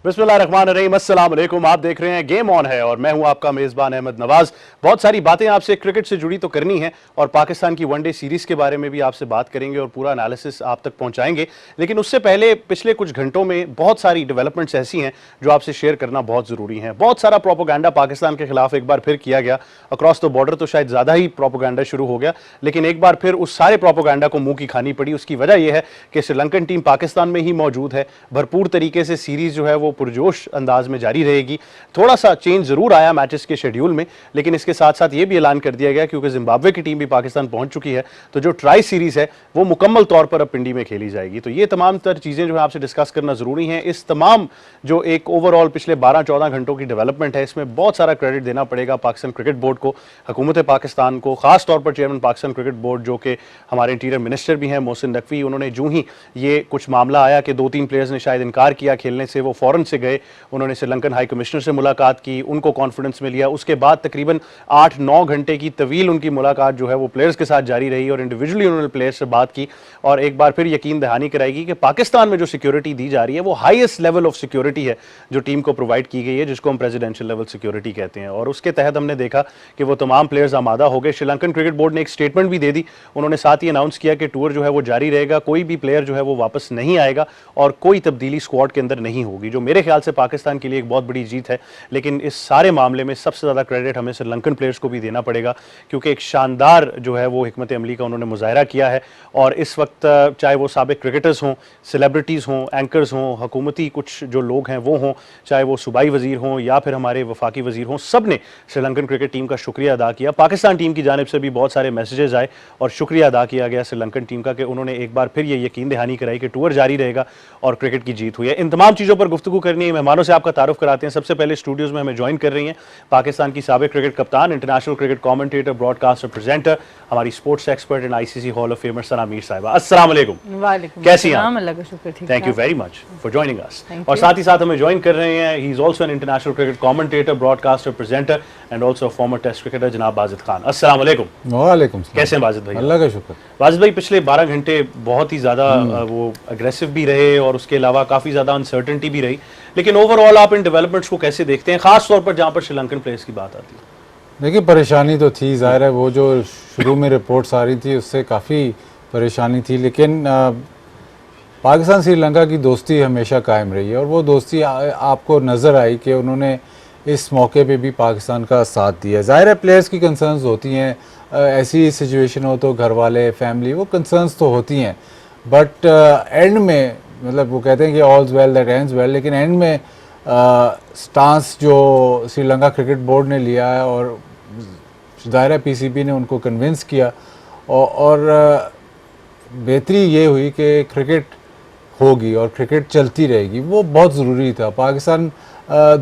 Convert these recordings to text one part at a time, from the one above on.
बिस्मिल्लाहिर्रहमानिर्रहीम, अस्सलाम वालेकुम। आप देख रहे हैं गेम ऑन है और मैं हूं आपका मेज़बान अहमद नवाज। बहुत सारी बातें आपसे क्रिकेट से जुड़ी तो करनी है और पाकिस्तान की वनडे सीरीज़ के बारे में भी आपसे बात करेंगे और पूरा एनालिसिस आप तक पहुंचाएंगे। लेकिन उससे पहले पिछले कुछ घंटों में बहुत सारी डेवलपमेंट्स ऐसी हैं जो आपसे शेयर करना बहुत ज़रूरी है। बहुत सारा प्रोपोगंडा पाकिस्तान के खिलाफ एक बार फिर किया गया, अक्रॉस द बॉर्डर तो शायद ज़्यादा ही प्रोपोगंडा शुरू हो गया, लेकिन एक बार फिर उस सारे प्रोपोगंडा को मुंह की खानी पड़ी। उसकी वजह यह है कि श्रीलंकन टीम पाकिस्तान में ही मौजूद है, भरपूर तरीके से सीरीज़ जो है वो पुरजोश अंदाज में जारी रहेगी। थोड़ा सा चेंज जरूर आया मैचेस के शेड्यूल में, लेकिन इसके साथ साथ ये भी ऐलान कर दिया गया क्योंकि जिम्बाब्वे की टीम भी पाकिस्तान पहुंच चुकी है, तो जो ट्राई सीरीज है वो मुकम्मल तौर पर अब पिंडी में खेली जाएगी। तो ये तमाम तर चीजें जो है आपसे डिस्कस करना जरूरी है। इस तमाम जो एक ओवरऑल पिछले 12-14 घंटों की डेवलपमेंट है, इसमें बहुत सारा क्रेडिट देना पड़ेगा पाकिस्तान क्रिकेट बोर्ड को, हुकूमत पाकिस्तान को, खास तौर पर चेयरमैन पाकिस्तान क्रिकेट बोर्ड जो कि हमारे इंटीरियर मिनिस्टर भी हैं मोहसिन नकवी। उन्होंने जो ही ये कुछ मामला आया कि 2-3 प्लेयर्स ने शायद इनकार किया खेलने से, वो फौरन से गए, उन्होंने श्रीलंकन हाई कमिश्नर से मुलाकात की, उनको कॉन्फिडेंस में लिया। उसके बाद तकरीबन 8-9 घंटे की तवील उनकी मुलाकात जो है वो प्लेयर्स के साथ जारी रही और इंडिविजुअली उन्होंने प्लेयर्स से बात की और एक बार फिर यकीन दहानी कराएगी कि पाकिस्तान में जो सिक्योरिटी दी जा रही है वो हाईएस्ट लेवल ऑफ सिक्योरिटी है जो टीम को प्रोवाइड की गई है, जिसको हम प्रेसिडेंशियल लेवल सिक्योरिटी कहते हैं। और उसके तहत हमने देखा कि वो तमाम प्लेयर्स आमादा हो गए। श्रीलंकन क्रिकेट बोर्ड ने एक स्टेटमेंट भी दे दी, उन्होंने साथ ही अनाउंस किया कि टूर जो है वो जारी रहेगा, कोई भी प्लेयर जो है वो वापस नहीं आएगा और कोई तब्दीली स्क्वाड के अंदर नहीं होगी, जो मेरे ख्याल से पाकिस्तान के लिए एक बहुत बड़ी जीत है। लेकिन इस सारे मामले में सबसे ज़्यादा क्रेडिट हमें श्रीलंकन प्लेयर्स को भी देना पड़ेगा क्योंकि एक शानदार जो है वो हिकमत अमली का उन्होंने मुजाहरा किया है। और इस वक्त चाहे वो साबिक क्रिकेटर्स हों, सेलिब्रिटीज़ हों, एंकर्स हों, हुकूमती कुछ जो लोग हैं वो हों, चाहे वो सूबाई वज़ीर हों या फिर हमारे वफाकी वज़ीर हों, सब ने श्रीलंकन क्रिकेट टीम का शुक्रिया अदा किया। पाकिस्तान टीम की जानिब से भी बहुत सारे मैसेजेस आए और शुक्रिया अदा किया गया श्रीलंकन टीम का कि उन्होंने एक बार फिर ये यकीन दहानी कराई कि टूर जारी रहेगा और क्रिकेट की जीत हुई है। इन तमाम चीज़ों पर गुफ्तगू करनी है। मेहमानों से आपका तारुफ कराते हैं। सबसे पहले स्टूडियोज़ में हमें ज्वाइन कर रही हैं पाकिस्तान की साबिक क्रिकेट कप्तान, international cricket commentator, broadcaster, presenter, हमारी sports expert and ICC hall of famer Sana Mir साहिबा। अस्सलाम वालेकुम, कैसी हैं आप? Thank you very much for joining us. और साथ ही साथ हमें ज्वाइन कर रहे हैं, he is also an international cricket commentator, broadcaster, presenter and also former test cricketer, जनाब बाजिद खान। अस्सलाम वालेकुम। वालेकुम। कैसे हैं बाजिद भाई? अल्लाह का शुक्र। बाजिद भाई, पिछले 12 घंटे बहुत ही ज़्यादा वो अग्रेसिव भी रहे और उसके अलावा काफ़ी ज़्यादा अनसर्टेनिटी भी रही, लेकिन ओवरऑल आप इन डेवलपमेंट्स को कैसे देखते हैं, खास तौर पर जहाँ पर श्रीलंकन प्लेयर्स की बात आती है? देखिए, परेशानी तो थी, जाहिर है, वो जो शुरू में रिपोर्ट्स आ रही थी उससे काफ़ी परेशानी थी, लेकिन पाकिस्तान श्रीलंका की दोस्ती हमेशा कायम रही है और वो दोस्ती आपको नज़र आई कि उन्होंने इस मौके पे भी पाकिस्तान का साथ दिया। जाहिर है प्लेयर्स की कंसर्न्स होती हैं, ऐसी सिचुएशन हो तो घर वाले, फैमिली, वो कंसर्न्स तो होती हैं, बट एंड में मतलब वो कहते हैं कि ऑल्स वेल दैट एंड्स वेल, लेकिन एंड में स्टांस जो श्रीलंका क्रिकेट बोर्ड ने लिया है और ज़ाहिर है पीसीबी ने उनको कन्विंस किया और बेहतरी ये हुई कि क्रिकेट होगी और क्रिकेट चलती रहेगी, वो बहुत ज़रूरी था। पाकिस्तान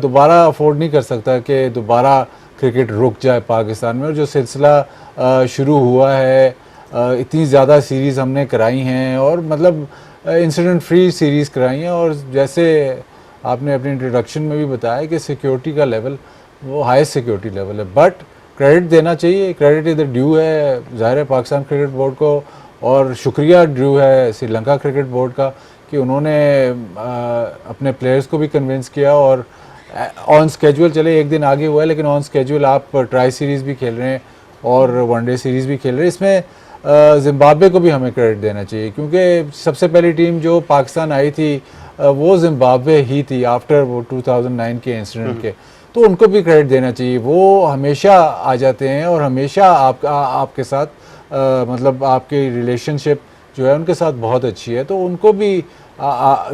दोबारा अफोर्ड नहीं कर सकता कि दोबारा क्रिकेट रुक जाए पाकिस्तान में, और जो सिलसिला शुरू हुआ है, इतनी ज़्यादा सीरीज़ हमने कराई हैं और मतलब इंसिडेंट फ्री सीरीज़ कराई हैं, और जैसे आपने अपने इंट्रोडक्शन में भी बताया कि सिक्योरिटी का लेवल वो हाईएस्ट सिक्योरिटी लेवल है, बट क्रेडिट देना चाहिए, क्रेडिट इधर ड्यू है ज़ाहिर है पाकिस्तान क्रिकेट बोर्ड को, और शुक्रिया ड्यू है श्रीलंका क्रिकेट बोर्ड का कि उन्होंने अपने प्लेयर्स को भी कन्विंस किया और ऑन स्केजुअल, चले एक दिन आगे हुआ है लेकिन ऑन स्केजुअल आप ट्राई सीरीज़ भी खेल रहे हैं और वनडे सीरीज़ भी खेल रहे हैं। इसमें जिम्बाब्वे को भी हमें क्रेडिट देना चाहिए क्योंकि सबसे पहली टीम जो पाकिस्तान आई थी वो जिम्बाब्वे ही थी आफ्टर वो 2009 के इंसिडेंट के, तो उनको भी क्रेडिट देना चाहिए। वो हमेशा आ जाते हैं और हमेशा आपके साथ मतलब आपकी रिलेशनशिप जो है उनके साथ बहुत अच्छी है, तो उनको भी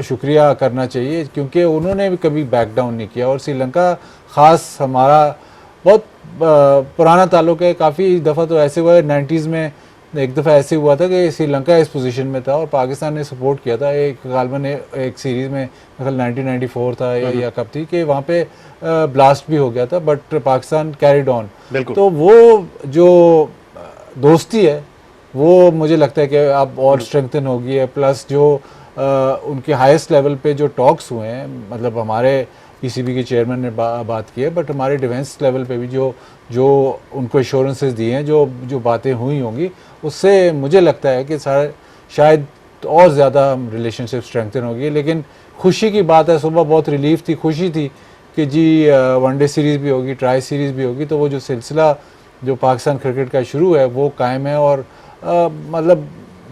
शुक्रिया करना चाहिए क्योंकि उन्होंने भी कभी बैक डाउन नहीं किया। और श्रीलंका ख़ास हमारा बहुत पुराना ताल्लुक है, काफ़ी दफ़ा तो ऐसे हुआ है, 90s में एक दफ़ा ऐसे हुआ था कि श्रीलंका इस पोजीशन में था और पाकिस्तान ने सपोर्ट किया था, एक गालबन एक सीरीज़ में मतलब 1994 था या कब थी कि वहाँ पे ब्लास्ट भी हो गया था, बट पाकिस्तान कैरिड ऑन। तो वो जो दोस्ती है वो मुझे लगता है कि अब और स्ट्रेंथन होगी है, प्लस जो उनके हाईएस्ट लेवल पे जो टॉक्स हुए हैं, मतलब हमारे पीसीबी के चेयरमैन ने बात की है, बट हमारे डिफेंस लेवल पे भी जो उनको एश्योरेंसेस दिए हैं, जो बातें हुई होंगी, उससे मुझे लगता है कि शायद और ज़्यादा रिलेशनशिप स्ट्रेंथन होगी। लेकिन खुशी की बात है, सुबह बहुत रिलीफ थी, खुशी थी कि जी वनडे सीरीज़ भी होगी, ट्राई सीरीज़ भी होगी, तो वो जो सिलसिला जो पाकिस्तान क्रिकेट का शुरू है वो कायम है। और मतलब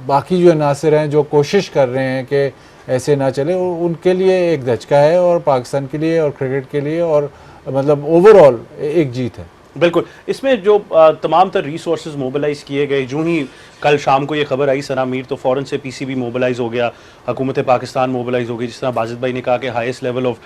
बाकी जो अनासर हैं जो कोशिश कर रहे हैं कि ऐसे ना चले, उनके लिए एक धचका है और पाकिस्तान के लिए और क्रिकेट के लिए और मतलब ओवरऑल एक जीत है। बिल्कुल, इसमें जो तमाम तर रिसोर्सेज मोबिलाइज़ किए गए, जो ही कल शाम को ये खबर आई सना मीर, तो फ़ौरन से पीसीबी मोबिलाइज़ हो गया, हुकूमत पाकिस्तान मोबिलाइज़ हो गई। जिस तरह बाजिद भाई ने कहा कि हाईएस्ट लेवल ऑफ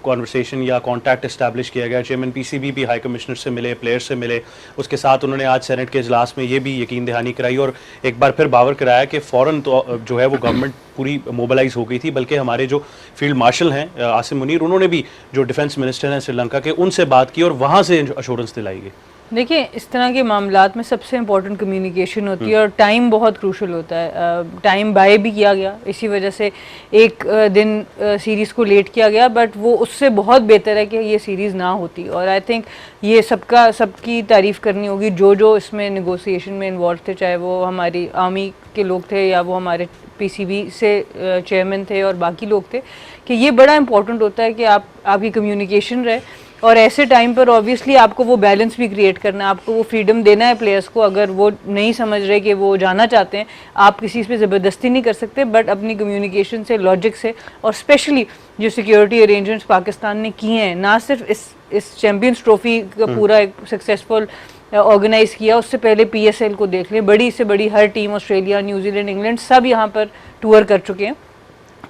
कॉन्वर्सेशन या कॉन्टैक्ट इस्टेब्लिश किया गया। चेयरमैन पीसीबी भी हाई कमिश्नर से मिले, प्लेयर्स से मिले, उसके साथ उन्होंने आज सेनेट के इजलास में ये भी यकीन दहानी कराई और एक बार फिर बावर कराया कि फ़ौरन तो जो है वो गवर्नमेंट पूरी मोबिलाइज़ हो गई थी। बल्कि हमारे जो फील्ड मार्शल हैं आसिम मुनीर, उन्होंने भी जो डिफेंस मिनिस्टर हैं श्रीलंका के, उनसे बात की और वहाँ से अश्योरेंस दिलाई गई। देखिए, इस तरह के मामलात में सबसे इम्पोर्टेंट कम्युनिकेशन होती है और टाइम बहुत क्रूशल होता है। टाइम बाय भी किया गया, इसी वजह से एक दिन सीरीज़ को लेट किया गया, बट वो उससे बहुत बेहतर है कि ये सीरीज़ ना होती। और आई थिंक ये सबकी तारीफ़ करनी होगी जो इसमें नेगोशिएशन में इन्वॉल्व थे, चाहे वो हमारी आर्मी के लोग थे या वो हमारे पीसीबी से चेयरमैन थे और बाकी लोग थे, कि ये बड़ा इंपॉर्टेंट होता है कि आपकी कम्युनिकेशन रहे। और ऐसे टाइम पर ऑब्वियसली आपको वो बैलेंस भी क्रिएट करना है, आपको वो फ्रीडम देना है प्लेयर्स को। अगर वो नहीं समझ रहे कि वो जाना चाहते हैं, आप किसी पे ज़बरदस्ती नहीं कर सकते, बट अपनी कम्युनिकेशन से, लॉजिक से, और स्पेशली जो सिक्योरिटी अरेंजमेंट्स पाकिस्तान ने किए हैं, ना सिर्फ इस चैम्पियंस ट्रॉफी का पूरा एक सक्सेसफुल ऑर्गेनाइज किया, उससे पहले पीएसएल को देख लें, बड़ी से बड़ी हर टीम, ऑस्ट्रेलिया, न्यूजीलैंड, इंग्लैंड, सब यहाँ पर टूर कर चुके हैं।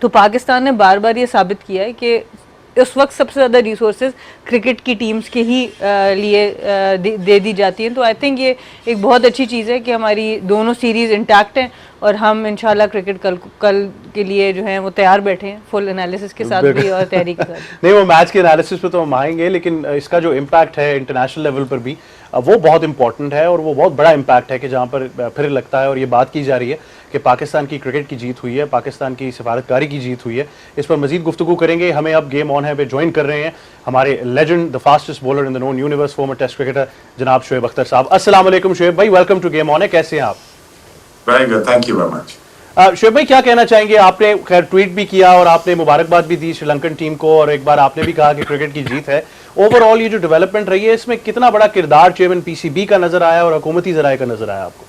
तो पाकिस्तान ने बार बार ये साबित किया है कि उस वक्त सबसे ज़्यादा रिसोर्सेज क्रिकेट की टीम्स के ही लिए दे दी जाती हैं। तो आई थिंक ये एक बहुत अच्छी चीज़ है कि हमारी दोनों सीरीज़ इंटैक्ट हैं और हम इंशाल्लाह क्रिकेट कल के लिए जो है वो तैयार बैठे हैं, फुल एनालिसिस के साथ भी और तैयारी के साथ। नहीं, वो मैच के एनालिसिस पे तो हम आएंगे, लेकिन इसका जो इम्पैक्ट है इंटरनेशनल लेवल पर भी वो बहुत इंपॉर्टेंट है और वो बहुत बड़ा इम्पैक्ट है कि जहाँ पर फिर लगता है और ये बात की जा रही है कि पाकिस्तान की क्रिकेट की जीत हुई है, पाकिस्तान की सिफारतकारी की जीत हुई है। इस पर मजीद गुफ्तगू करेंगे। हमें अब गेम ऑन है पे ज्वाइन कर रहे हैं हमारे legend, the fastest bowler in the known universe, former test cricketer जनाब शोएब अख्तर साहब। अस्सलाम वालेकुम शोएब भाई, वेलकम टू गेम ऑन है, कैसे हैं आप? Very good, thank you very much. Shoaib भाई, क्या कहना चाहेंगे? आपने खैर ट्वीट भी किया और आपने मुबारकबाद भी दी श्रीलंकन टीम को, और एक बार आपने भी कहा कि क्रिकेट की जीत है। ओवरऑल ये जो डेवलपमेंट रही है, इसमें कितना बड़ा किरदार चेयरमैन पीसीबी का नजर आया और हुकूमती जराये का नजर आया आपको?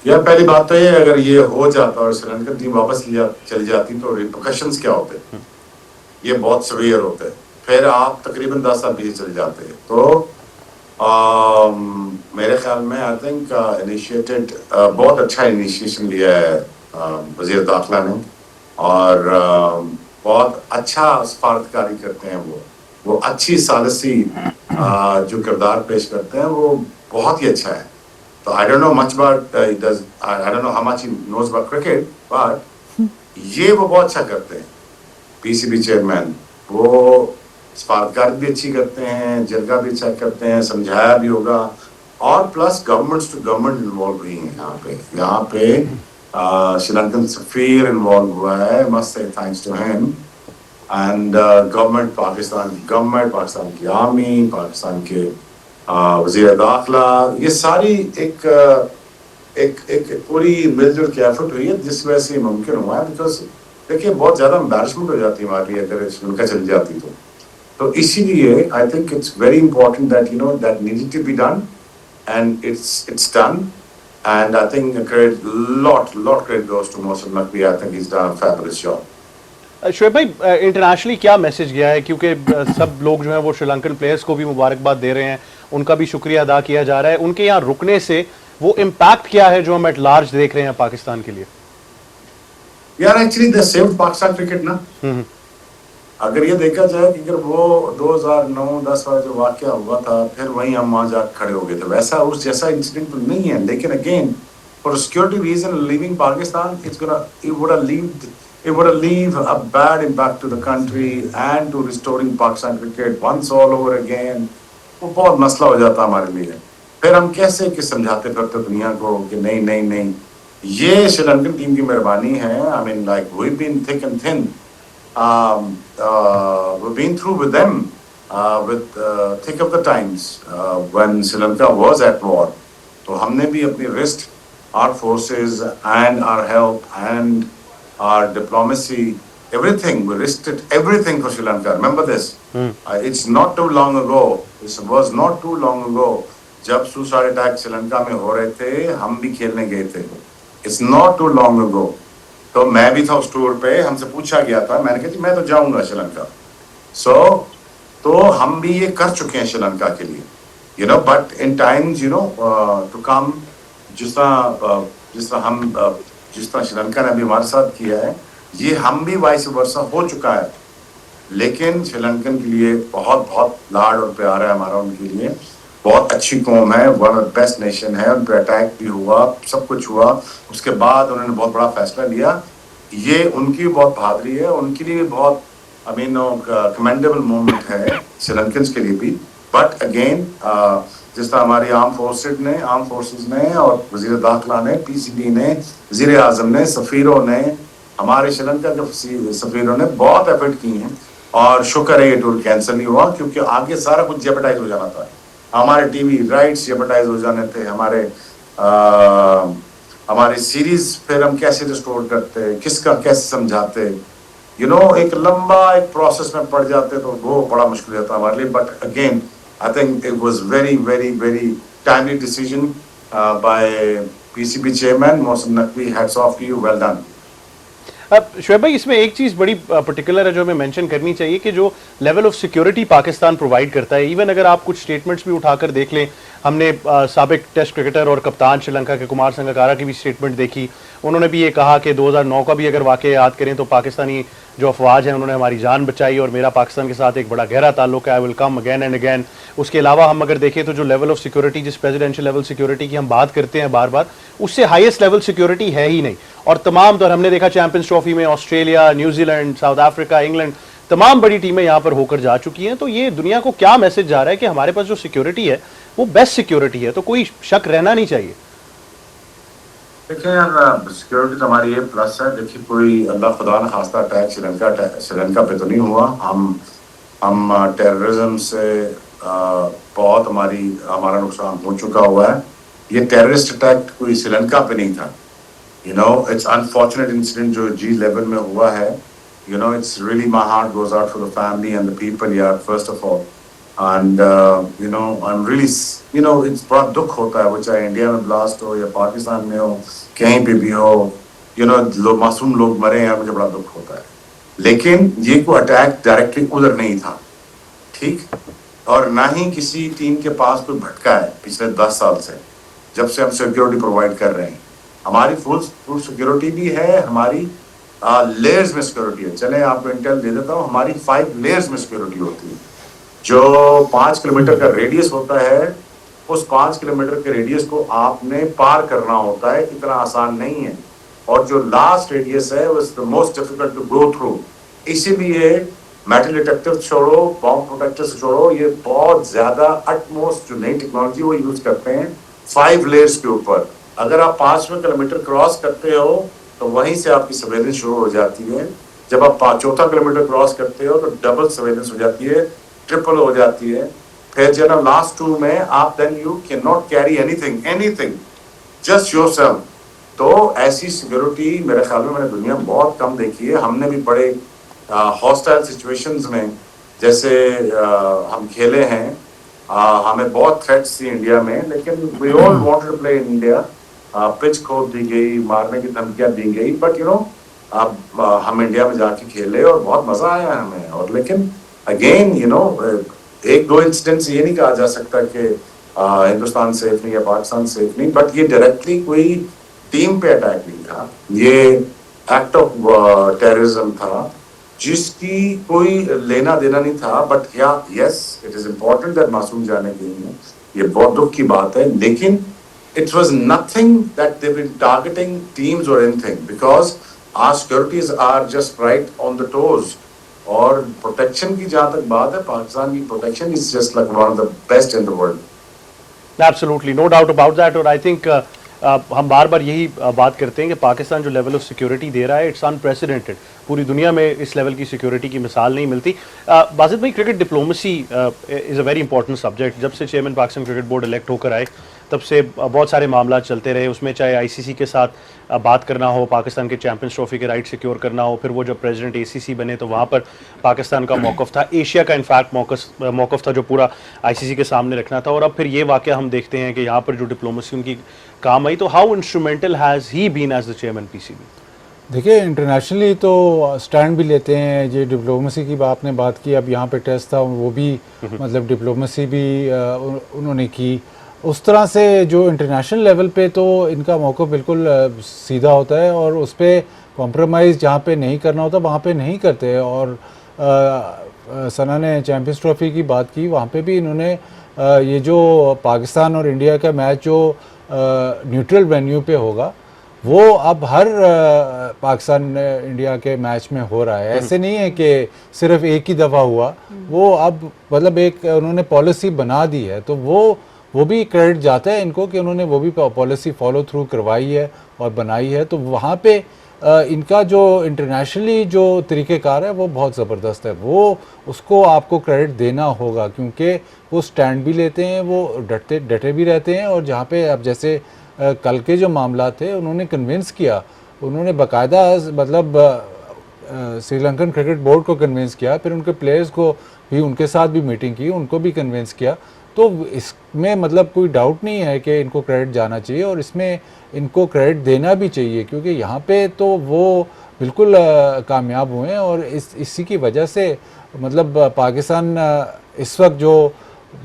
यार पहली बात तो ये, अगर ये हो जाता और श्रीलंकन टीम वापस चली जाती तो रिपरकशंस क्या होते? ये बहुत सीवियर होते हैं। फिर आप तकरीबन 10 साल पीछे चले जाते हैं। तो मेरे ख्याल में आई थिंक इनिशिएटेड बहुत अच्छा इनिशिएशन लिया है वज़ीर दाखिला ने, और बहुत अच्छा सफारतकारी करते हैं वो अच्छी सालसी जो किरदार पेश करते हैं वो बहुत ही अच्छा है। तो I don't know much about I don't know how much he knows about cricket, but ये वो बहुत अच्छा करते हैं। पीसीबी चेयरमैन वो सफारतकारी भी अच्छी करते हैं, जरगा भी अच्छा करते हैं, समझाया भी होगा, और plus governments to government involve हुई हैं यहाँ पे श्रीलंकन सफीर इन्वॉल्व हुआ है, must say thanks to him, and government, Pakistan की गवर्नमेंट, पाकिस्तान की आर्मी, पाकिस्तान के वज़ीर दाखिला, ये सारी एक पूरी मिलजुल के एफर्ट हुई है जिस वजह से मुमकिन हुआ है। बिकॉज देखिए बहुत ज़्यादा एम्बैरसमेंट हो जाती है हमारे लिए अगर श्रीलंका चली जाती तो इसीलिए I think it's very important that you know that needed to be done, and it's done, and I think lot credit goes to Mohsen Naqvi. I think he's done a fabulous job. Shoaib भाई, internationally क्या message गया है? क्योंकि सब लोग जो हैं वो श्रीलंकन प्लेयर्स को भी मुबारकबाद दे रहे हैं, उनका भी शुक्रिया अदा किया जा रहा है। उनके यहाँ रुकने से वो इम्पैक्ट क्या है जो हम एट लार्ज देख रहे हैं पाकिस्तान के लिए? यार actually they saved Pakistan cricket ना। अगर ये देखा जाए कि अगर वो 2009-10 वाला जो वाकया हुआ था, फिर वहीं हम वहाँ जाकर खड़े हो गए थे, वैसा उस जैसा इंसिडेंट तो नहीं है। लेकिन again for security reason leaving Pakistan it would leave a bad impact to the country and to restoring Pakistan cricket once all over again. वो बहुत मसला हो जाता हमारे लिए। फिर हम कैसे कि समझाते फिरते दुनिया को कि नहीं, ये श्रीलंकन टीम की मेहरबानी है। I mean like we've been thick and thin. We've been through with them with thick of the times when Sri Lanka was at war. तो हमने भी अपनी risked our forces and our help and our diplomacy everything. We risked everything for Sri Lanka. Remember this. It's not too long ago. It was not too long ago. जब suicide attack Sri Lanka में हो रहे थे, हम भी खेलने गए थे. It's not too long ago. तो मैं भी था उस टूर पे. हमसे पूछा गया था. मैंने कहा जी मैं तो जाऊंगा श्रीलंका. तो हम भी ये कर चुके हैं श्रीलंका के लिए. You know, but in times, you know, to come, जिस तरह श्रीलंका ने अभी हमारे साथ किया है, ये हम भी वाइस वर्सा हो चुका है. लेकिन श्रीलंकन के लिए बहुत बहुत लाड और प्यार है हमारा उनके लिए. बहुत अच्छी कौम है, वन ऑफ बेस्ट नेशन है. उन पर अटैक भी हुआ, सब कुछ हुआ. उसके बाद उन्होंने बहुत बड़ा फैसला लिया. ये उनकी भी बहुत बहादुरी है, उनके लिए भी बहुत कमेंडेबल मोमेंट है श्रीलंकन के लिए भी. बट अगेन जिस तरह हमारी आर्म फोर्सेस ने और वजीर दाखिला ने, पीसीबी ने, वजीर आजम ने, सफ़ीरों ने, हमारे श्रीलंका के सफ़ीरों ने बहुत एफर्ट की हैं. और शुक्र है ये टूर कैंसिल नहीं हुआ, क्योंकि आगे सारा कुछ जेपटाइज हो जाना था. हमारे टीवी राइट्स जेपटाइज हो जाने थे. हमारे सीरीज फिर हम कैसे रिस्टोर करते, किसका कैसे समझाते, यू नो, एक लंबा एक प्रोसेस में पड़ जाते, तो वो बड़ा मुश्किल होता हमारे लिए. But again I think it was very very very timely decision by PCB chairman Mohsin Naqvi. Hats off to you, well done. अब शोएब भाई, इसमें एक चीज़ बड़ी पर्टिकुलर है जो हमें मेंशन करनी चाहिए कि जो level of security Pakistan provide करता है. इवन अगर आप कुछ स्टेटमेंट्स भी उठाकर देख लें, हमने साबिक टेस्ट क्रिकेटर और कप्तान श्रीलंका के कुमार संगकारा की भी स्टेटमेंट देखी. उन्होंने भी ये कहा कि 2009 का भी अगर वाक़या याद करें तो पाकिस्तानी जो अफवाज हैं उन्होंने हमारी जान बचाई और मेरा पाकिस्तान के साथ एक बड़ा गहरा ताल्लुक है. I will come again and again. उसके अलावा हम अगर देखें तो जो लेवल ऑफ सिक्योरिटी, जिस प्रेसिडेंशियल लेवल सिक्योरिटी की हम बात करते हैं बार बार, उससे हाईएस्ट लेवल सिक्योरिटी है ही नहीं. और तमाम तौर हमने देखा चैंपियंस ट्रॉफी में Australia, New Zealand, south Africa, England, तमाम बड़ी टीमें यहाँ पर होकर जा चुकी हैं. तो ये दुनिया को क्या मैसेज जा रहा है कि हमारे पास जो सिक्योरिटी है वो बेस्ट सिक्योरिटी है. तो कोई शक रहना नहीं चाहिए. देखिए यार, सिक्योरिटी तो हमारी ये प्लस है. देखिए, कोई अल्लाह खुदा न खास्ता अटैक श्रीलंका पे तो नहीं हुआ. हम टेररिज्म से बहुत हमारा नुकसान हो चुका हुआ है. ये टेररिस्ट अटैक कोई श्रीलंका पे नहीं था. You know, it's unfortunate incident जो G11 में हुआ है. You know, it's really my heart goes out for the family and the people यार, first of all. And you know, I am really, you know, it's बड़ा दुख होता है, वो चाहे इंडिया में ब्लास्ट हो या पाकिस्तान में हो, कहीं पे भी हो. यू नो, मासूम लोग मरे हैं, मुझे बड़ा दुख होता है. लेकिन ये कोई अटैक डायरेक्टली उधर नहीं था, ठीक. और ना ही किसी टीम के पास कोई भटका है पिछले 10 साल से, जब से हम सिक्योरिटी प्रोवाइड कर रहे हैं. हमारी फुल सिक्योरिटी भी है, हमारी लेयर्स में सिक्योरिटी है. चले आपको इंटेल दे देता हूँ. हमारी 5 लेयर्स में सिक्योरिटी होती है. जो 5 किलोमीटर का रेडियस होता है, उस 5 किलोमीटर के रेडियस को आपने पार करना होता है. इतना आसान नहीं है. और जो लास्ट रेडियस है, वो is the most difficult to go through. इसीलिए मेटल डिटेक्टर छोड़ो, बॉम्ब प्रोटेक्टर्स छोड़ो, ये बहुत ज्यादा अटमोस्ट जो नई टेक्नोलॉजी वो यूज करते हैं 5 लेयर्स के ऊपर. अगर आप 5वें किलोमीटर क्रॉस करते हो तो वहीं से आपकी सर्वेलेंस शुरू हो जाती है. जब आप 4था किलोमीटर क्रॉस करते हो तो डबल सर्वेलेंस हो जाती है, ट्रिपल हो जाती है. फिर जब लास्ट 2 में आप, then you can not carry anything just yourself. तो ऐसी सिक्योरिटी मेरे ख्याल में मैंने दुनिया में बहुत कम देखी है. हमने भी बड़े हॉस्टाइल सिचुएशंस में जैसे हम खेले हैं, हमें बहुत थ्रेट्स थी इंडिया में, लेकिन we all wanted to play in India. Pitch खोद दी गई, मारने की धमकियां दी गई, बट यू नो, अब हम इंडिया में जाके खेले और बहुत मजा आया हमें. और लेकिन अगेन यू नो, 1-2 इंसिडेंट्स ये नहीं कहा जा सकता कि हिंदुस्तान सेफ नहीं या पाकिस्तान सेफ नहीं. बट ये डायरेक्टली कोई टीम पे अटैक नहीं था, ये एक्ट ऑफ टेररिज्म था जिसकी कोई लेना देना नहीं था. But yes, it is important that मासूम जाने गई हैं, ये बहुत दुख की बात है. लेकिन it was nothing that they've been targeting teams or anything, because our securities are just right on the toes. और प्रोटेक्शन की जहाँ तक बात है, पाकिस्तान की protection is just like one of the best in the world. Absolutely, no doubt about that. और I think हम बार बार यही बात करते हैं कि पाकिस्तान जो लेवल ऑफ सिक्योरिटी दे रहा है, इट्स अनप्रेसिडेंटेड. पूरी दुनिया में इस लेवल की सिक्योरिटी की मिसाल नहीं मिलती. बाजिद भाई, cricket diplomacy is a very important subject. जब से chairman Pakistan cricket board elect होकर आए, तब से बहुत सारे मामला चलते रहे, उसमें चाहे आईसीसी के साथ बात करना हो, पाकिस्तान के चैंपियंस ट्रॉफी के राइट सिक्योर करना हो, फिर वो जब प्रेसिडेंट एसीसी बने तो वहाँ पर पाकिस्तान का मौक़िफ़ था, एशिया का इनफैक्ट मौक़िफ़ था जो पूरा आईसीसी के सामने रखना था, और अब फिर ये वाक़या हम देखते हैं कि यहाँ पर जो डिप्लोमेसी उनकी काम आई। तो how instrumental has he been as the chairman PCB? देखिए, इंटरनेशनली तो स्टैंड भी लेते हैं, ये डिप्लोमेसी की आपने बात की, अब यहाँ पे टेस्ट था वो भी मतलब डिप्लोमेसी भी उन्होंने की। उस तरह से जो इंटरनेशनल लेवल पे तो इनका मौक़िफ़ बिल्कुल सीधा होता है और उस पर कॉम्प्रोमाइज़ जहाँ पे नहीं करना होता वहाँ पे नहीं करते। और सना ने चैम्पियंस ट्रॉफी की बात की, वहाँ पे भी इन्होंने ये जो पाकिस्तान और इंडिया का मैच जो न्यूट्रल वेन्यू पे होगा वो अब हर पाकिस्तान इंडिया के मैच में हो रहा है। ऐसे नहीं है कि सिर्फ एक ही दफ़ा हुआ, वो अब मतलब एक उन्होंने पॉलिसी बना दी है, तो वो भी क्रेडिट जाता है इनको कि उन्होंने वो भी पॉलिसी फॉलो थ्रू करवाई है और बनाई है। तो वहाँ पे इनका जो इंटरनेशनली जो तरीक़ेकार है वो बहुत ज़बरदस्त है, वो उसको आपको क्रेडिट देना होगा क्योंकि वो स्टैंड भी लेते हैं, वो डटे भी रहते हैं। और जहाँ पे अब जैसे कल के जो मामला थे उन्होंने कन्विंस किया, उन्होंने बाकायदा मतलब श्रीलंकन क्रिकेट बोर्ड को कन्विंस किया, फिर उनके प्लेयर्स को भी, उनके साथ भी मीटिंग की, उनको भी कन्विंस किया। तो इसमें मतलब कोई डाउट नहीं है कि इनको क्रेडिट जाना चाहिए और इसमें इनको क्रेडिट देना भी चाहिए क्योंकि यहाँ पे तो वो बिल्कुल कामयाब हुए हैं। और इसी की वजह से मतलब पाकिस्तान इस वक्त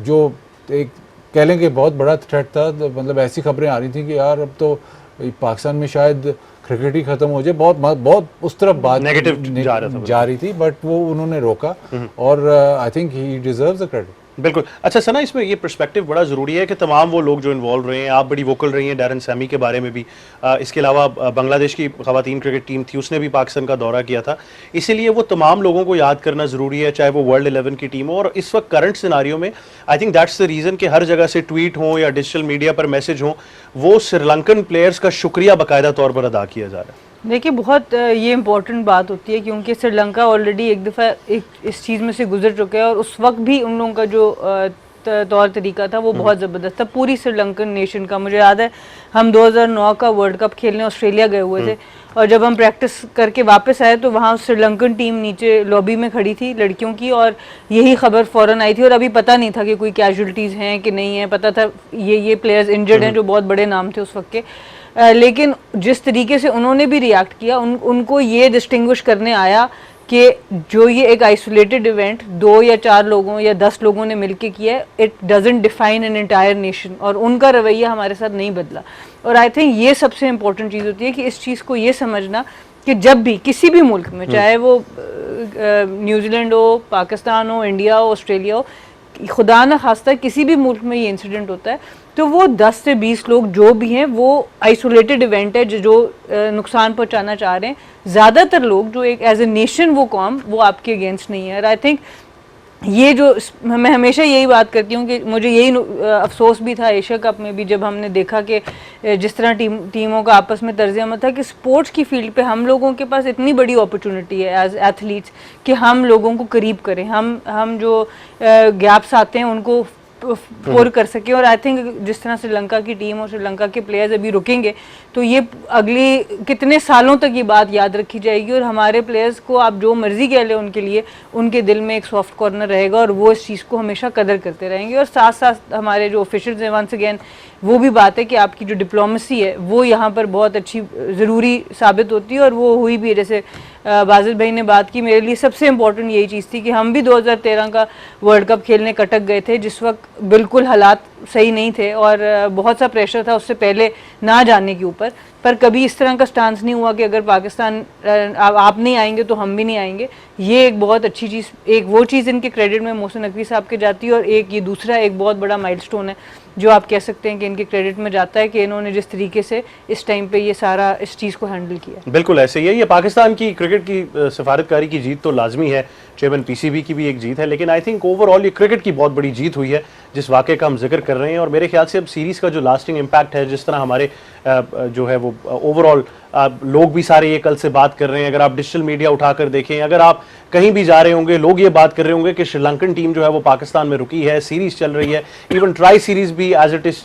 जो एक कह लें कि बहुत बड़ा थ्रेट था, तो मतलब ऐसी खबरें आ रही थी कि यार अब तो पाकिस्तान में शायद क्रिकेट ही खत्म हो जाए, बहुत उस तरफ बात नेगेटिव जा रही थी, बट वो उन्होंने रोका और I think he deserves the credit. बिल्कुल। अच्छा सना, इसमें ये पर्सपेक्टिव बड़ा ज़रूरी है कि तमाम वो लोग जो इन्वॉल्व रहे हैं, आप बड़ी वोकल रही हैं डैरन सैमी के बारे में भी, इसके अलावा बांग्लादेश की ख़वातीन क्रिकेट टीम थी, उसने भी पाकिस्तान का दौरा किया था, इसीलिए वो तमाम लोगों को याद करना ज़रूरी है, चाहे वो वर्ल्ड 11 की टीम हो। और इस वक्त करंट सिनारियो में I think that's the reason कि हर जगह से ट्वीट हों या डिजिटल मीडिया पर मैसेज हों, वो श्रीलंकन प्लेयर्स का शुक्रिया बाकायदा तौर पर अदा किया जा रहा है। देखिए, बहुत ये इम्पोर्टेंट बात होती है क्योंकि श्रीलंका ऑलरेडी एक दफ़ा इस चीज़ में से गुजर चुका है और उस वक्त भी उन लोगों का जो तौर तरीका था वो बहुत ज़बरदस्त था पूरी श्रीलंकन नेशन का। मुझे याद है हम 2009 का वर्ल्ड कप खेलने ऑस्ट्रेलिया गए हुए थे और जब हम प्रैक्टिस करके वापस आए तो वहाँ श्रीलंकन टीम नीचे लॉबी में खड़ी थी लड़कियों की और यही खबर फ़ौरन आई थी और अभी पता नहीं था कि कोई कैजुअल्टीज़ हैं कि नहीं है, पता था ये प्लेयर्स इंजर्ड हैं जो बहुत बड़े नाम थे उस वक्त के। लेकिन जिस तरीके से उन्होंने भी रिएक्ट किया, उनको ये डिस्टिंग्विश करने आया कि जो ये एक आइसोलेटेड इवेंट 2 या 4 लोगों या 10 लोगों ने मिलके किया है, it doesn't define an entire nation, और उनका रवैया हमारे साथ नहीं बदला। और आई थिंक ये सबसे इम्पोर्टेंट चीज़ होती है कि इस चीज़ को ये समझना कि जब भी किसी भी मुल्क में, चाहे वो न्यूजीलैंड हो, पाकिस्तान हो, इंडिया हो, ऑस्ट्रेलिया हो, खुदा न खास्ता किसी भी मुल्क में ये इंसिडेंट होता है तो वो 10 से 20 लोग जो भी हैं वो आइसोलेटेड इवेंट है जो नुकसान पहुंचाना चाह रहे हैं। ज़्यादातर लोग जो एक एज ए नेशन वो कौम वो आपके अगेंस्ट नहीं है। और आई थिंक ये जो मैं हमेशा यही बात करती हूँ कि मुझे यही अफसोस भी था एशिया कप में भी जब हमने देखा कि जिस तरह टीमों का आपस में तर्ज अमल था कि स्पोर्ट्स की फील्ड पे हम लोगों के पास इतनी बड़ी अपॉर्चुनिटी है एज एथलीट्स कि हम लोगों को करीब करें, हम जो गैप्स आते हैं उनको पूर कर सके। और आई थिंक जिस तरह श्रीलंका की टीम और श्रीलंका के प्लेयर्स अभी रुकेंगे तो ये अगली कितने सालों तक ये बात याद रखी जाएगी और हमारे प्लेयर्स को आप जो मर्जी कह लें उनके लिए उनके दिल में एक सॉफ्ट कॉर्नर रहेगा और वो इस चीज़ को हमेशा कदर करते रहेंगे। और साथ साथ हमारे जो ऑफिशियल्स हैं, वंस अगेन वो भी बात है कि आपकी जो डिप्लोमेसी है वो यहाँ पर बहुत अच्छी ज़रूरी साबित होती है और वो हुई भी है। जैसे बाजिल भाई ने बात की, मेरे लिए सबसे इम्पोर्टेंट यही चीज़ थी कि हम भी 2013 का वर्ल्ड कप खेलने कटक गए थे जिस वक्त बिल्कुल हालात सही नहीं थे और बहुत सा प्रेशर था उससे पहले ना जाने के ऊपर, पर कभी इस तरह का स्टांस नहीं हुआ कि अगर पाकिस्तान आप नहीं आएंगे तो हम भी नहीं आएंगे। ये एक बहुत अच्छी चीज़, एक वो चीज़ इनके क्रेडिट में मोहसिन नकवी साहब के जाती है और एक ये दूसरा एक बहुत बड़ा माइलस्टोन है जो आप कह सकते हैं कि इनके क्रेडिट में जाता है कि इन्होंने जिस तरीके से इस टाइम पे ये सारा इस चीज़ को हैंडल किया। बिल्कुल ऐसे ही है। ये पाकिस्तान की क्रिकेट की सफारतकारी की जीत तो लाजमी है, चेयरमैन पीसीबी की भी एक जीत है, लेकिन आई थिंक ओवरऑल ये क्रिकेट की बहुत बड़ी जीत हुई है जिस वाक़े का हम जिक्र कर रहे हैं। और मेरे ख्याल से अब सीरीज़ का जो लास्टिंग इम्पैक्ट है, जिस तरह हमारे जो है वो ओवरऑल लोग भी सारे ये कल से बात कर रहे हैं, अगर आप डिजिटल मीडिया उठाकर देखें, अगर आप कहीं भी जा रहे होंगे, लोग ये बात कर रहे होंगे कि श्रीलंकन टीम जो है वो पाकिस्तान में रुकी है, सीरीज चल रही है, इवन ट्राई सीरीज भी एज इट इज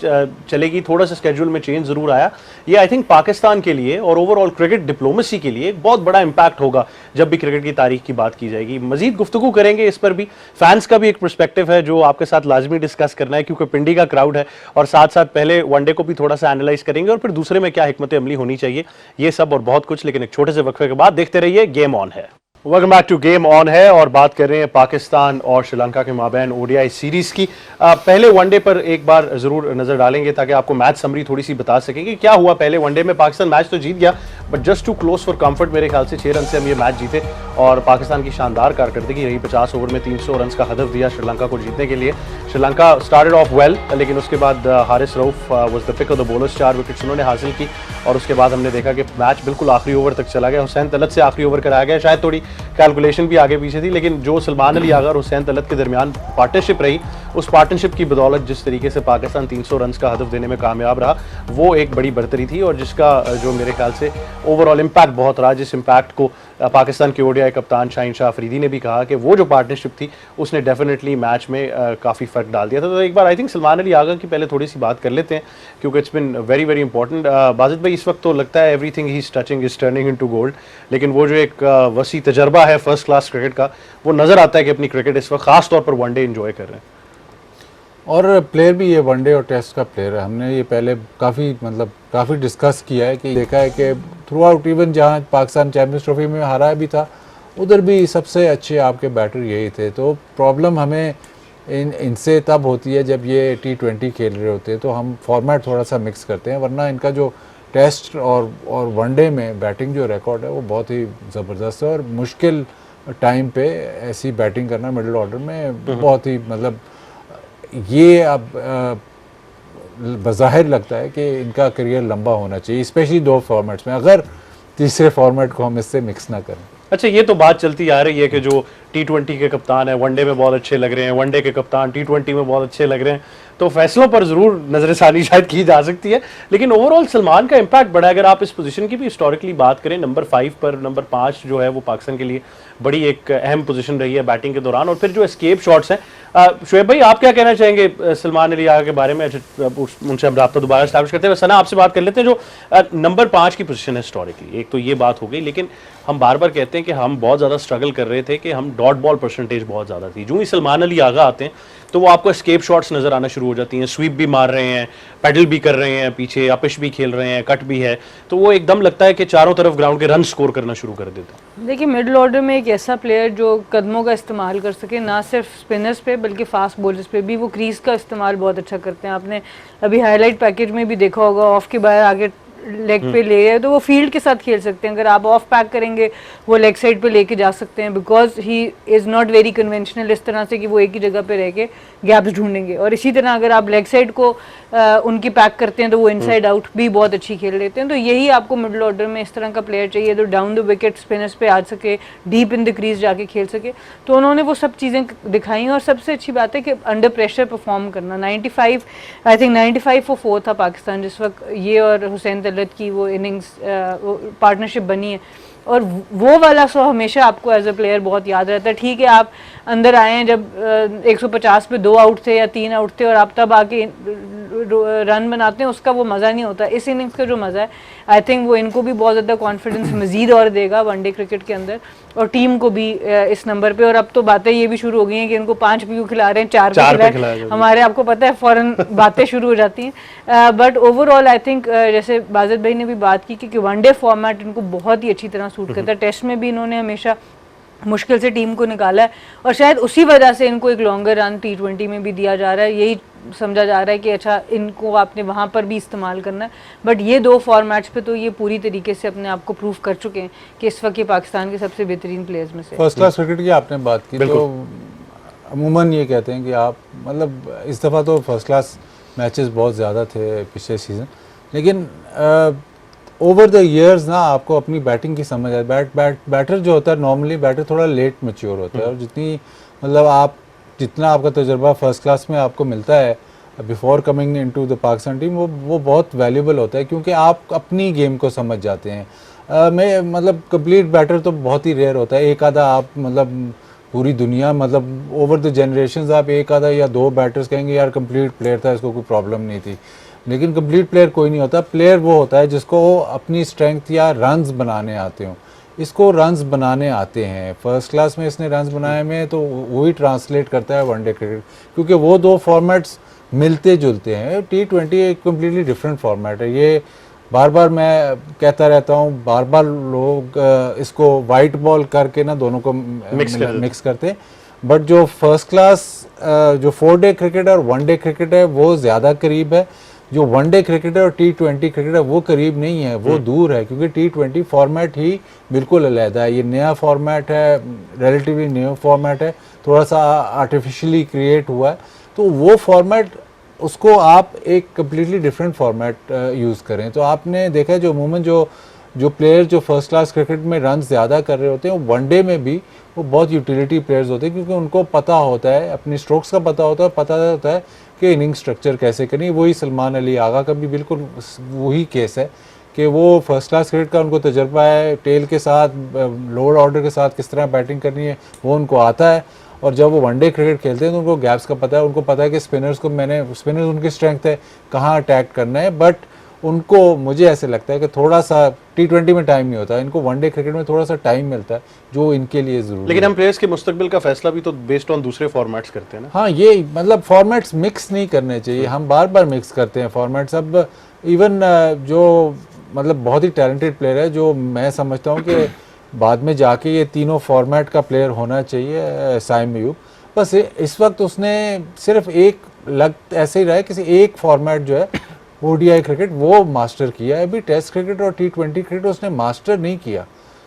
चलेगी, थोड़ा सा स्केड्यूल में चेंज जरूर आया। ये आई थिंक पाकिस्तान के लिए और ओवरऑल क्रिकेट डिप्लोमेसी के लिए एक बहुत बड़ा इंपैक्ट होगा जब भी क्रिकेट की तारीख की बात की जाएगी। मजीद गुफ्तगू करेंगे इस पर भी, फैंस का भी एक पर्सपेक्टिव है जो आपके साथ लाजमी डिस्कस करना है क्योंकि पिंडी का क्राउड है, और साथ साथ पहले वनडे को भी थोड़ा सा एनालाइज करेंगे और फिर दूसरे में क्या हिकमत अमली होनी चाहिए, ये सब और बहुत कुछ। लेकिन एक छोटे से वक्फे के बाद देखते रहिए गेम ऑन है। Welcome back to game on है और बात कर रहे हैं पाकिस्तान और श्रीलंका के माबैन ओडीआई सीरीज की। पहले वनडे पर एक बार जरूर नजर डालेंगे ताकि आपको मैच समरी थोड़ी सी बता सकें कि क्या हुआ पहले वनडे में। पाकिस्तान मैच तो जीत गया but just too close for comfort, मेरे ख्याल से 6 रन से हम ये मैच जीते और पाकिस्तान की शानदार कारकर्दगी रही। 50 ओवर में 300 रन का हदफ दिया श्रीलंका को जीतने के लिए। श्रीलंका स्टार्टेड ऑफ वेल, लेकिन उसके बाद Haris Rauf was the pick of the bowlers, 4 wickets उन्होंने हासिल की और उसके बाद हमने देखा कि मैच बिल्कुल आखिरी ओवर तक चला गया। हुसैन तलत से आखिरी ओवर कराया गया, शायद थोड़ी कैलकुलेशन भी आगे पीछे थी, लेकिन जो सलमान अली आगा और हुसैन तलत के दरमियान पार्टनरशिप रही, उस पार्टनरशिप की बदौलत जिस तरीके से पाकिस्तान 300 रन का हदफ देने में कामयाब रहा, वो एक बड़ी बढ़तरी थी और जिसका जो मेरे ख्याल से ओवरऑल इम्पैक्ट बहुत रहा, जिस इम्पैक्ट को पाकिस्तान के ओडीआई कप्तान शाहीन शाह अफरीदी ने भी कहा कि वो जो पार्टनरशिप थी उसने डेफिनेटली मैच में काफ़ी फ़र्क डाल दिया था। तो एक बार आई थिंक सलमान अली आगा की पहले थोड़ी सी बात कर लेते हैं क्योंकि it's been very very important. Wajid भाई, इस वक्त तो लगता है everything he is touching is turning into gold, लेकिन वो जो एक वसी तजर्बा है फर्स्ट क्लास क्रिकेट का, वो नज़र आता है कि अपनी क्रिकेट इस वक्त खास तौर पर वनडे एंजॉय कर रहे हैं। और प्लेयर भी ये वनडे और टेस्ट का प्लेयर है। हमने ये पहले काफ़ी डिस्कस किया है कि देखा है कि थ्रू आउट, इवन जहाँ पाकिस्तान चैम्पियंस ट्रॉफी में हारा भी था उधर भी सबसे अच्छे आपके बैटर यही थे। तो प्रॉब्लम हमें इनसे तब होती है जब ये T20 खेल रहे होते हैं, तो हम फॉर्मेट थोड़ा सा मिक्स करते हैं, वरना इनका जो टेस्ट और वनडे में बैटिंग जो रिकॉर्ड है वो बहुत ही ज़बरदस्त है और मुश्किल टाइम पे ऐसी बैटिंग करना मिडिल ऑर्डर में बहुत ही ये अब बज़ाहिर लगता है कि इनका करियर लंबा होना चाहिए, स्पेशली 2 फॉर्मेट्स में, अगर तीसरे फॉर्मेट को हम इससे मिक्स ना करें। अच्छा, ये तो बात चलती आ रही है कि जो T20 के कप्तान है वनडे में बहुत अच्छे लग रहे हैं, वनडे के कप्तान T20 में बहुत अच्छे लग रहे हैं, तो फैसलों पर जरूर नजरसानी शायद की जा सकती है, लेकिन ओवरऑल सलमान का इंपैक्ट बड़ा है। अगर आप इस पोजीशन की भी हिस्टोरिकली बात करें, नंबर 5 पर नंबर 5 जो है वो पाकिस्तान के लिए बड़ी एक अहम पोजीशन रही है बैटिंग के दौरान। और फिर जो एस्केप शॉट्स हैं, शुएब भाई आप क्या कहना चाहेंगे सलमान अली आगा के बारे में? उनसे हम राब्ता दोबारा एस्टैब्लिश करते हैं। सना, आपसे बात कर लेते हैं, जो नंबर 5 की पोजीशन है हिस्टोरिकली, एक तो ये बात हो गई, लेकिन हम बार बार कहते हैं कि हम बहुत ज़्यादा स्ट्रगल कर रहे थे कि हम डॉट बॉल परसेंटेज बहुत ज़्यादा थी। जो ही सलमान अली आगा आते हैं तो वो आपको एस्केप शॉट्स नज़र आना शुरू हो जाती हैं, स्वीप भी मार रहे हैं, पैडल भी कर रहे हैं, पीछे अपिश भी खेल रहे हैं, कट भी है, तो वो एकदम लगता है कि चारों तरफ ग्राउंड के रन स्कोर करना शुरू कर देता है। देखिए, मिडिल ऑर्डर में एक ऐसा प्लेयर जो कदमों का इस्तेमाल कर सके, ना सिर्फ स्पिनर्स पे बल्कि फास्ट बॉलर्स पे भी, वो क्रीज का इस्तेमाल बहुत अच्छा करते हैं। आपने अभी हाईलाइट पैकेज में भी देखा होगा, ऑफ के बाहर आगे लेग पे ले रहे हैं तो वो फील्ड के साथ खेल सकते हैं। अगर आप ऑफ पैक करेंगे वो लेग साइड पे लेके जा सकते हैं, because he is not very conventional इस तरह से कि वो एक ही जगह पे रह के गैप्स ढूंढेंगे। और इसी तरह अगर आप लेग साइड को उनकी पैक करते हैं तो वो इनसाइड आउट भी बहुत अच्छी खेल लेते हैं। तो यही आपको मिडिल ऑर्डर में इस तरह का प्लेयर चाहिए जो डाउन द विकेट स्पिनर्स पे आ सके, डीप इन द क्रीज जाके खेल सके। तो उन्होंने वो सब चीज़ें दिखाई और सबसे अच्छी बात है कि अंडर प्रेशर परफॉर्म करना। 95 आई थिंक 95 for 4 था पाकिस्तान जिस वक्त ये और हुसैन तलत की वो इनिंग्स पार्टनरशिप बनी है, और वो वाला सो हमेशा आपको एज अ प्लेयर बहुत याद रहता है। ठीक है, आप अंदर आए हैं जब 150 पे 2 आउट थे या 3 आउट थे और आप तब आके रन बनाते हैं, उसका वो मज़ा नहीं होता। इस इनिंग्स का जो मज़ा है, आई थिंक वो इनको भी बहुत ज़्यादा कॉन्फिडेंस मज़ीद और देगा वनडे क्रिकेट के अंदर, और टीम को भी इस नंबर पे। और अब तो बातें ये भी शुरू हो गई हैं कि इनको 5 पे क्यों खिला रहे हैं, 4 पे खिला रहे हैं, हमारे आपको पता है फ़ौरन बातें शुरू हो जाती हैं। बट ओवरऑल आई थिंक जैसे बाजिद भाई ने भी बात की कि वनडे फॉर्मेट इनको बहुत ही अच्छी तरह सूट करता है। टेस्ट में भी इन्होंने हमेशा मुश्किल से टीम को निकाला है और शायद उसी वजह से इनको एक लॉन्गर रन T20 में भी दिया जा रहा है। यही समझा जा रहा है कि अच्छा इनको आपने वहाँ पर भी इस्तेमाल करना है। बट ये 2 फॉर्मेट्स पे तो ये पूरी तरीके से अपने आप को प्रूव कर चुके हैं कि इस वक्त ये पाकिस्तान के सबसे बेहतरीन प्लेयर्स में से। फर्स्ट क्लास क्रिकेट की आपने बात की, तो अमूमन ये कहते हैं कि आप इस दफ़ा तो फर्स्ट क्लास मैचेस बहुत ज़्यादा थे पिछले सीज़न, लेकिन ओवर द ईयर्स ना आपको अपनी बैटिंग की समझ है। बैटर जो होता है नॉर्मली बैटर थोड़ा लेट मैच्योर होता है, और जितना आपका तजुर्बा फर्स्ट क्लास में आपको मिलता है before coming into the Pakistan team, वो बहुत वैल्यूबल होता है क्योंकि आप अपनी गेम को समझ जाते हैं। मैं मतलब कंप्लीट बैटर तो बहुत ही रेयर होता है, एक आधा आप मतलब पूरी दुनिया मतलब ओवर द जनरेशंस आप एक आधा या दो बैटर्स कहेंगे यार कंप्लीट प्लेयर था, इसको कोई प्रॉब्लम नहीं थी, लेकिन कंप्लीट प्लेयर कोई नहीं होता। प्लेयर वो होता है जिसको अपनी स्ट्रेंथ या रन्स बनाने आते हों। इसको रन्स बनाने आते हैं, फर्स्ट क्लास में इसने रन्स बनाए में, तो वही ट्रांसलेट करता है वनडे क्रिकेट, क्योंकि वो दो फॉर्मेट्स मिलते जुलते हैं। T20 एक कम्प्लीटली डिफरेंट फॉर्मेट है, ये बार बार मैं कहता रहता हूँ, बार बार लोग इसको वाइट बॉल करके ना दोनों को मिक्स करते हैं, बट जो फर्स्ट क्लास जो 4 डे क्रिकेट है और 1 डे क्रिकेट है वो ज़्यादा करीब है। जो 1 डे क्रिकेट है और T20 क्रिकेट है वो करीब नहीं है, वो दूर है, क्योंकि T20 फॉर्मेट ही बिल्कुल अलहदा है। ये नया फॉर्मेट है, रिलेटिवली न्यू फॉर्मेट है, थोड़ा सा आर्टिफिशियली क्रिएट हुआ है, तो वो फॉर्मेट उसको आप एक कम्प्लीटली डिफरेंट फॉर्मेट यूज़ करें। तो आपने देखा है जो अमूमन जो प्लेयर जो फर्स्ट क्लास क्रिकेट में रन ज़्यादा कर रहे होते हैं, वो वनडे में भी वो बहुत यूटिलिटी प्लेयर्स होते हैं, क्योंकि उनको पता होता है, अपनी स्ट्रोक्स का पता होता है, पता होता है कि इनिंग स्ट्रक्चर कैसे करनी। वही सलमान अली आगा का भी बिल्कुल वही केस है कि वो फर्स्ट क्लास क्रिकेट का उनको तजर्बा है, टेल के साथ लोअर ऑर्डर के साथ किस तरह बैटिंग करनी है वो उनको आता है, और जब वो वनडे क्रिकेट खेलते हैं तो उनको गैप्स का पता है, उनको पता है कि स्पिनर्स उनकी स्ट्रेंथ है, कहाँ अटैक करना है। बट उनको मुझे ऐसे लगता है कि थोड़ा सा T20 में टाइम नहीं होता, इनको वनडे क्रिकेट में थोड़ा सा टाइम मिलता है जो इनके लिए ज़रूरी है। लेकिन हम प्लेयर्स के मुस्तकबिल का फैसला भी तो बेस्ड ऑन दूसरे फॉर्मेट्स करते हैं ना। हाँ, ये मतलब फॉर्मेट्स मिक्स नहीं करने चाहिए, हम बार बार मिक्स करते हैं फॉर्मेट्स। अब इवन जो मतलब बहुत ही टैलेंटेड प्लेयर है, जो मैं समझता हूँ कि बाद में जाके ये तीनों फॉर्मेट का प्लेयर होना चाहिए, साइम अयूब, बस इस वक्त उसने सिर्फ ऐसे ही रहा है किसी एक फॉर्मेट जो है ODI क्रिकेट वो मास्टर किया है। अभी टेस्ट क्रिकेट और T20 क्रिकेट उसने मास्टर नहीं किया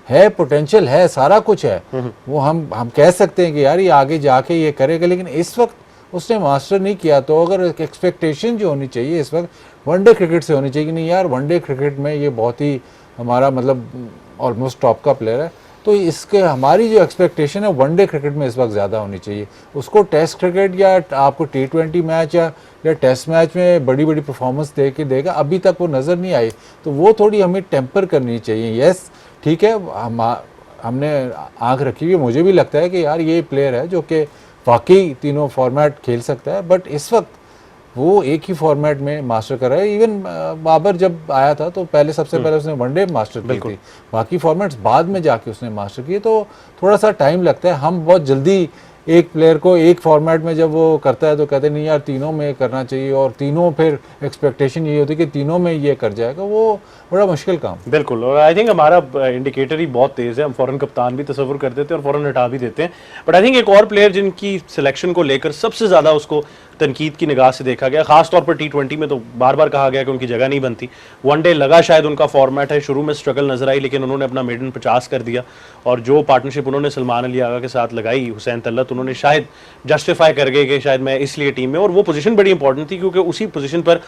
है। पोटेंशियल है, सारा कुछ है, वो हम कह सकते हैं कि यार ये आगे जाके ये करेगा, लेकिन इस वक्त उसने मास्टर नहीं किया। तो अगर एक्सपेक्टेशन जो होनी चाहिए इस वक्त वनडे क्रिकेट से होनी चाहिए कि नहीं यार वनडे क्रिकेट में ये बहुत ही हमारा मतलब ऑलमोस्ट टॉप का प्लेयर है, तो इसके हमारी जो एक्सपेक्टेशन है वनडे क्रिकेट में इस वक्त ज़्यादा होनी चाहिए। उसको टेस्ट क्रिकेट या आपको T20 मैच या टेस्ट मैच में बड़ी बड़ी परफॉर्मेंस दे के देगा, अभी तक वो नज़र नहीं आई, तो वो थोड़ी हमें टेम्पर करनी चाहिए। यस ठीक है, हमने आँख रखी हुई, मुझे भी लगता है कि यार ये प्लेयर है जो कि वाकई तीनों फॉर्मेट खेल सकता है, बट इस वक्त वो एक ही फॉर्मेट में मास्टर कर रहा है। इवन बाबर जब आया था तो पहले सबसे पहले उसने वनडे मास्टर की थी, बाकी फॉर्मेट्स बाद में जाके उसने मास्टर किए, तो थोड़ा सा टाइम लगता है। हम बहुत जल्दी एक प्लेयर को एक फॉर्मेट में जब वो करता है तो कहते नहीं यार तीनों में करना चाहिए, और तीनों फिर एक्सपेक्टेशन ये होती है कि तीनों में ये कर जाएगा, वो बड़ा मुश्किल काम। बिल्कुल, और आई थिंक हमारा इंडिकेटर ही बहुत तेज़ है, हम फ़ौरन कप्तान भी तस्वुर कर देते हैं और फ़ौरन हटा भी देते हैं। बट आई थिंक एक और प्लेयर जिनकी सिलेक्शन को लेकर सबसे ज़्यादा उसको तनकीद की निगाह से देखा गया, खासतौर पर T20 में तो बार बार कहा गया कि उनकी जगह नहीं बनती। वनडे लगा शायद उनका फॉर्मेट है, शुरू में स्ट्रगल नजर आई, लेकिन उन्होंने अपना मेडन 50 कर दिया, और जो पार्टनरशिप उन्होंने सलमान अली आगा के साथ लगाई, हुसैन तलत, उन्होंने शायद जस्टिफाई कर गए कि शायद मैं इसलिए टीम में, और वो पोजीशन बड़ी इंपॉर्टेंट थी क्योंकि उसी पोजीशन पर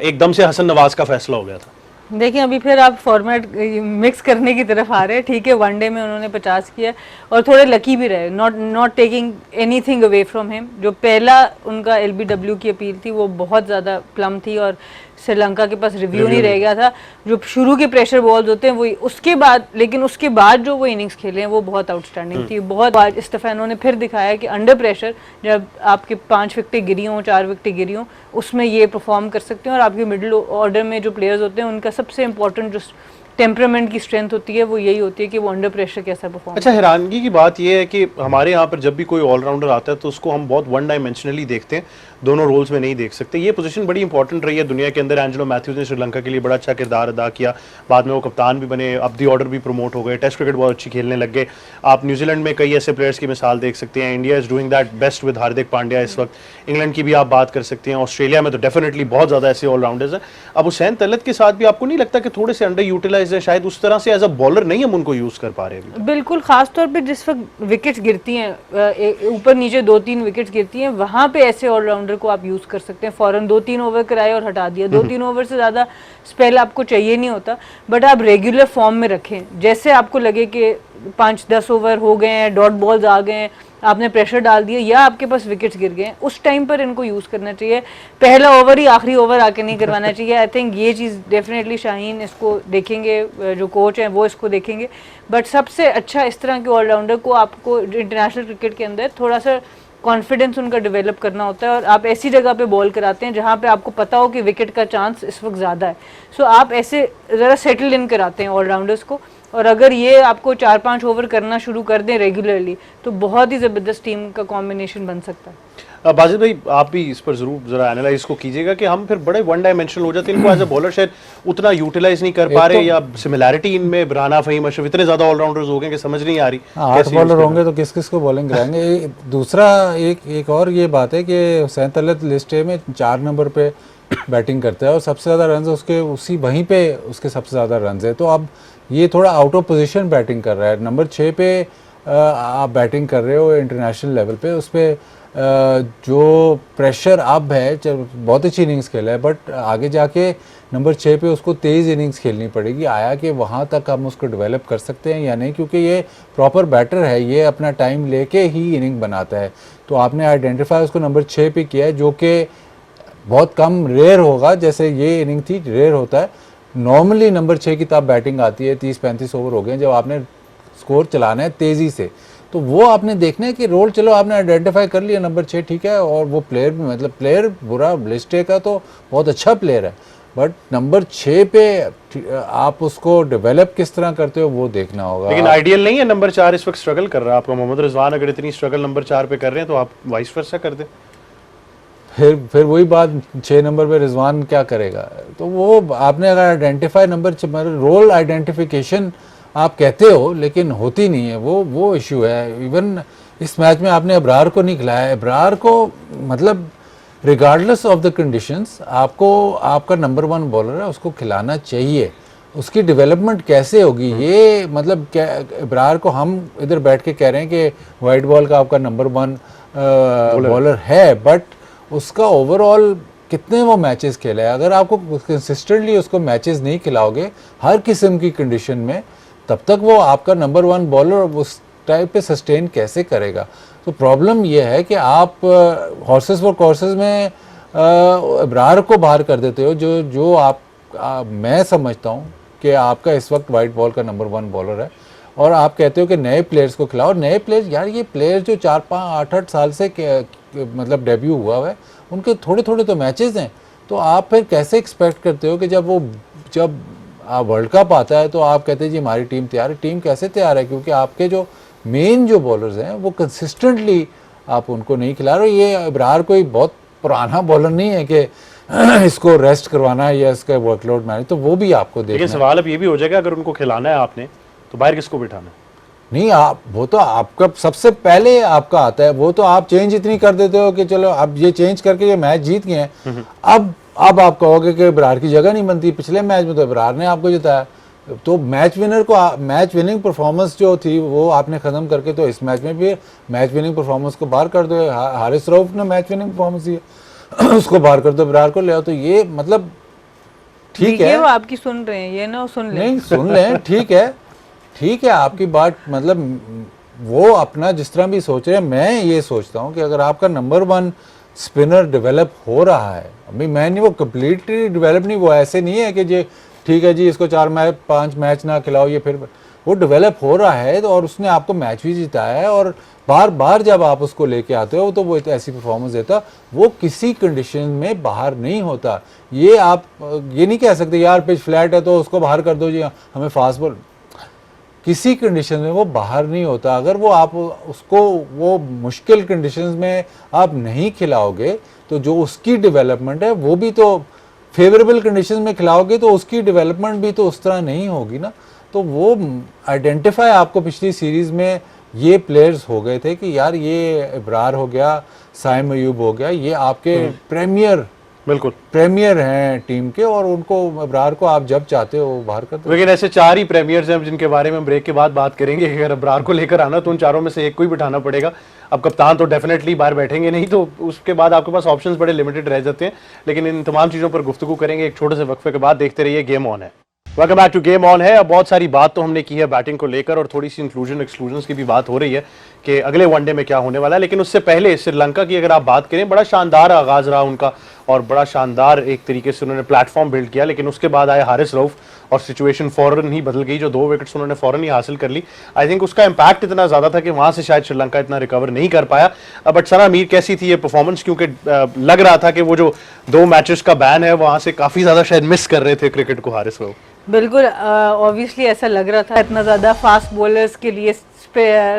एकदम से हसन नवाज का फैसला हो गया था। देखिए अभी फिर आप फॉर्मेट मिक्स करने की तरफ आ रहे हैं। ठीक है, वनडे में उन्होंने 50 किया और थोड़े लकी भी रहे, not taking anything away from him. जो पहला उनका LBW की अपील थी वो बहुत ज़्यादा प्लम थी और श्रीलंका के पास रिव्यू नहीं रह गया था। जो शुरू के प्रेशर बॉल्स होते हैं वो उसके बाद, लेकिन उसके बाद जो वो इनिंग्स खेले हैं वो बहुत आउटस्टैंडिंग थी। बहुत आज स्टेफेनो ने फिर दिखाया कि अंडर प्रेशर जब आपके 5 विकेटें गिरी हों, 4 विकेटें गिरी हों, उसमें ये परफॉर्म कर सकते हैं। और आपके मिडिल ऑर्डर में जो प्लेयर्स होते हैं उनका सबसे इंपॉर्टेंट जो टेम्परामेंट की स्ट्रेंथ होती है वो यही होती है कि वो अंडर प्रेशर कैसा परफॉर्म। अच्छा, हैरानगी की बात यह है कि हमारे यहाँ पर जब भी कोई ऑलराउंडर आता है तो उसको हम बहुत वन डायमेंशनली देखते हैं, दोनों रोल्स में नहीं देख सकते। ये पोजीशन बड़ी इंपॉर्टेंट रही है दुनिया के अंदर। एंजेलो मैथ्यूज ने श्रीलंका के लिए बड़ा अच्छा किरदार अदा किया, बाद में वो कप्तान भी बने, अब दी ऑर्डर भी प्रमोट हो गए, टेस्ट क्रिकेट बहुत अच्छी खेलने लग गए। आप न्यूजीलैंड में कई ऐसे प्लेयर्स की मिसाल देख सकते हैं। India is doing that best with Hardik Pandya इस वक्त। इंग्लैंड की भी आप बात कर सकते हैं, ऑस्ट्रेलिया में तो डेफिनेटली बहुत ज़्यादा ऐसे ऑलराउंडर्स हैं। अब हुसैन तलत के साथ भी आपको नहीं लगता कि थोड़े से अंडर यूटिलाइज है, शायद उस तरह से एज अ बॉलर नहीं हम उनको यूज़ कर पा रहे हैं? बिल्कुल, खास तौर पे जिस वक्त विकेट्स गिरती हैं, ऊपर नीचे 2-3 विकेट्स गिरती हैं, वहाँ पे ऐसे ऑलराउंडर को आप यूज़ कर सकते हैं। फौरन 2-3 ओवर कराए और हटा दिया, 2-3 ओवर से ज़्यादा स्पेल आपको चाहिए नहीं होता, बट आप रेगुलर फॉर्म में रखें। जैसे आपको लगे कि 5-10 ओवर हो गए हैं, डॉट बॉल्स आ गए हैं, आपने प्रेशर डाल दिया या आपके पास विकेट्स गिर गए, उस टाइम पर इनको यूज़ करना चाहिए। पहला ओवर ही आखिरी ओवर आके नहीं करवाना चाहिए। आई थिंक ये चीज़ डेफिनेटली शाहीन इसको देखेंगे, जो कोच हैं वो इसको देखेंगे। बट सबसे अच्छा इस तरह के ऑलराउंडर को आपको इंटरनेशनल क्रिकेट के अंदर थोड़ा सा कॉन्फिडेंस उनका डेवलप करना होता है, और आप ऐसी जगह पे बॉल कराते हैं जहाँ पे आपको पता हो कि विकेट का चांस इस वक्त ज़्यादा है। सो आप ऐसे ज़रा सेटल इन कराते हैं ऑलराउंडर्स को, और अगर ये आपको 4-5 ओवर करना शुरू कर दें रेगुलरली तो बहुत ही ज़बरदस्त टीम का कॉम्बिनेशन बन सकता है। बाजिद भाई, आप भी इस पर जरूर जरा एनालाइज को कीजिएगा कि हम फिर बड़े वन डायमेंशनल हो जाते हैं, इनको एज ए बॉलर शायद उतना यूटिलाइज नहीं कर पा रहे, या सिमिलैरिटी इनमें राना फहीम अशरफ इतने ज्यादा ऑलराउंडर्स हो गए कि समझ नहीं आ रही। 8 बॉलर होंगे तो किस किस को बॉलिंग कराएंगे। दूसरा एक और ये बात है कि हुसैन तलत लिस्ट में 4 नंबर पे बैटिंग करता है और सबसे ज़्यादा रन उसके उसी वहीं पे उसके सबसे ज़्यादा रन है, तो अब ये थोड़ा आउट ऑफ पोजीशन बैटिंग कर रहा है। नंबर 6 पे आप बैटिंग कर रहे हो इंटरनेशनल लेवल पे, उस पर जो प्रेशर अब है, बहुत अच्छी इनिंग्स खेला है, बट आगे जाके नंबर 6 पे उसको तेज़ इनिंग्स खेलनी पड़ेगी। आया कि वहाँ तक हम उसको डेवलप कर सकते हैं या नहीं, क्योंकि ये प्रॉपर बैटर है, ये अपना टाइम लेके ही इनिंग बनाता है। तो आपने आइडेंटिफाई उसको नंबर 6 पे किया है, जो कि बहुत कम रेयर होगा, जैसे ये इनिंग थी रेयर होता है। नॉर्मली नंबर 6 की तब बैटिंग आती है 30-35 ओवर हो गए जब आपने स्कोर चलाना है तेज़ी से, तो वो आपने देखना है कि रोल, चलो आपने आइडेंटिफाई कर लिया नंबर 6 ठीक है, और वो प्लेयर भी मतलब प्लेयर बुरा लिस्ट का तो बहुत अच्छा प्लेयर है, बट नंबर 6 पे आप उसको डेवलप किस तरह करते हो वो देखना होगा। लेकिन आइडियल नहीं है नंबर 4 इस वक्त स्ट्रगल कर रहा है आपका। मोहम्मद रिजवान अगर इतनी स्ट्रगल नंबर 4 पे कर रहे हैं तो आप वाइस वर्सा कर दें। फिर वही बात, 6 नंबर पे रिजवान क्या करेगा, तो वो आपने अगर आइडेंटिफाई नंबर रोल आइडेंटिफिकेशन आप कहते हो लेकिन होती नहीं है, वो इशू है। इवन इस मैच में आपने अबरार को नहीं खिलाया। अबरार को मतलब रिगार्डलेस ऑफ द कंडीशंस आपको, आपका नंबर 1 बॉलर है, उसको खिलाना चाहिए। उसकी डेवलपमेंट कैसे होगी ये, मतलब क्या अबरार को हम इधर बैठ के कह रहे हैं कि वाइट बॉल का आपका नंबर 1 बॉलर है, बट उसका ओवरऑल कितने वो मैचेस खेला है। अगर आपको कंसिस्टेंटली उसको मैचेस नहीं खिलाओगे हर किस्म की कंडीशन में, तब तक वो आपका नंबर 1 बॉलर उस टाइप पे सस्टेन कैसे करेगा। तो प्रॉब्लम ये है कि आप हॉर्सेस फॉर कोर्सेज में अबरार को बाहर कर देते हो, जो मैं समझता हूँ कि आपका इस वक्त वाइट बॉल का नंबर 1 बॉलर है, और आप कहते हो कि नए प्लेयर्स को खिलाओ। नए प्लेयर्स, यार ये प्लेयर्स जो 4-5-8 साल से मतलब डेब्यू हुआ है, उनके थोड़े थोड़े तो मैचेस हैं, तो आप फिर कैसे एक्सपेक्ट करते हो कि जब वर्ल्ड कप आता है तो आप कहते हैं जी हमारी टीम तैयार है। टीम कैसे तैयार है, क्योंकि आपके जो मेन जो बॉलर्स हैं वो कंसिस्टेंटली आप उनको नहीं खिला रहे हो। ये अबरार कोई बहुत पुराना बॉलर नहीं है कि इसको रेस्ट करवाना है या इसका वर्कलोड मैनेज, तो वो भी आपको देखना है। लेकिन सवाल अब ये भी हो जाएगा, अगर उनको खिलाना है आपने तो बाहर किसको बिठाना है? नहीं, आप वो तो आपका सबसे पहले आपका आता है, वो तो आप चेंज इतनी कर देते हो कि चलो अब ये चेंज करके ये मैच जीत गए हैं, अब आप कहोगे कि अबरार की जगह नहीं बनती। पिछले मैच में तो अबरार ने आपको जिताया, तो मैच विनर को मैच विनिंग परफॉर्मेंस जो थी वो आपने ख़त्म करके तो इस मैच में भी मैच विनिंग परफॉर्मेंस को बाहर कर दो। हारिस रऊफ ने मैच विनिंग परफॉर्मेंस दी उसको बाहर कर दो, अबरार को ले आओ। तो ये मतलब ठीक है, वो आपकी सुन रहे हैं, ये ना सुन लें, नहीं सुन लें, ठीक है आपकी बात, मतलब वो अपना जिस तरह भी सोच रहे हैं। मैं ये सोचता हूँ कि अगर आपका नंबर 1 स्पिनर डेवलप हो रहा है, अभी मैं नहीं, वो कम्प्लीटली डेवलप नहीं, वो ऐसे नहीं है कि जी ठीक है जी इसको 4-5 मैच ना खिलाओ, ये फिर वो डेवलप हो रहा है, तो और उसने आपको मैच भी जिताया है, और बार बार जब आप उसको लेके आते हो तो वो ऐसी परफॉर्मेंस देता, वो किसी कंडीशन में बाहर नहीं होता। ये आप ये नहीं कह सकते यार पिच फ्लैट है तो उसको बाहर कर दो जी हमें फास्ट बॉल, किसी कंडीशन में वो बाहर नहीं होता। अगर वो आप उसको वो मुश्किल कंडीशंस में आप नहीं खिलाओगे तो जो उसकी डेवलपमेंट है वो भी तो फेवरेबल कंडीशंस में खिलाओगे तो उसकी डेवलपमेंट भी तो उस तरह नहीं होगी ना। तो वो आइडेंटिफाई आपको पिछली सीरीज़ में ये प्लेयर्स हो गए थे कि यार ये अबरार हो गया, साइम अयूब हो गया, ये आपके प्रीमियर हैं टीम के, और उनको अबरार को आप जब चाहते हो बाहर कर दो। लेकिन ऐसे 4 ही प्रीमियर्स हैं जिनके बारे में ब्रेक के बाद बात करेंगे। अगर अबरार को लेकर आना तो उन चारों में से एक को ही बिठाना पड़ेगा। अब कप्तान तो डेफिनेटली बाहर बैठेंगे नहीं, तो उसके बाद आपके पास ऑप्शंस बड़े लिमिटेड रह जाते हैं। लेकिन इन तमाम चीज़ों पर गुफ्तगू करेंगे एक छोटे से वक्फे के बाद। देखते रहिए गेम ऑन है। Welcome back to game on है। अब बहुत सारी बात तो हमने की है बैटिंग को लेकर और थोड़ी सी इंक्लूजन एक्सक्लूजन्स की भी बात हो रही है कि अगले वनडे में क्या होने वाला है, लेकिन उससे पहले श्रीलंका की अगर आप बात करें, बड़ा शानदार आगाज रहा उनका और बड़ा शानदार एक तरीके से उन्होंने प्लेटफॉर्म बिल्ड किया, लेकिन उसके बाद आए हारिस रऊफ और सिचुएशन फौरन ही बदल गई। जो 2 विकेट्स उन्होंने फौरन ही हासिल कर ली, आई थिंक उसका इंपैक्ट इतना ज्यादा था कि वहां से शायद श्रीलंका इतना रिकवर नहीं कर पाया। बट सना मीर, कैसी थी ये परफॉर्मेंस? क्योंकि लग रहा था कि वो जो 2 मैचेस का बैन है वहां से काफी ज्यादा शायद मिस कर रहे थे क्रिकेट को हारिस रऊफ। बिल्कुल, ऑब्वियसली ऐसा लग रहा था। इतना ज़्यादा फास्ट बॉलर्स के लिए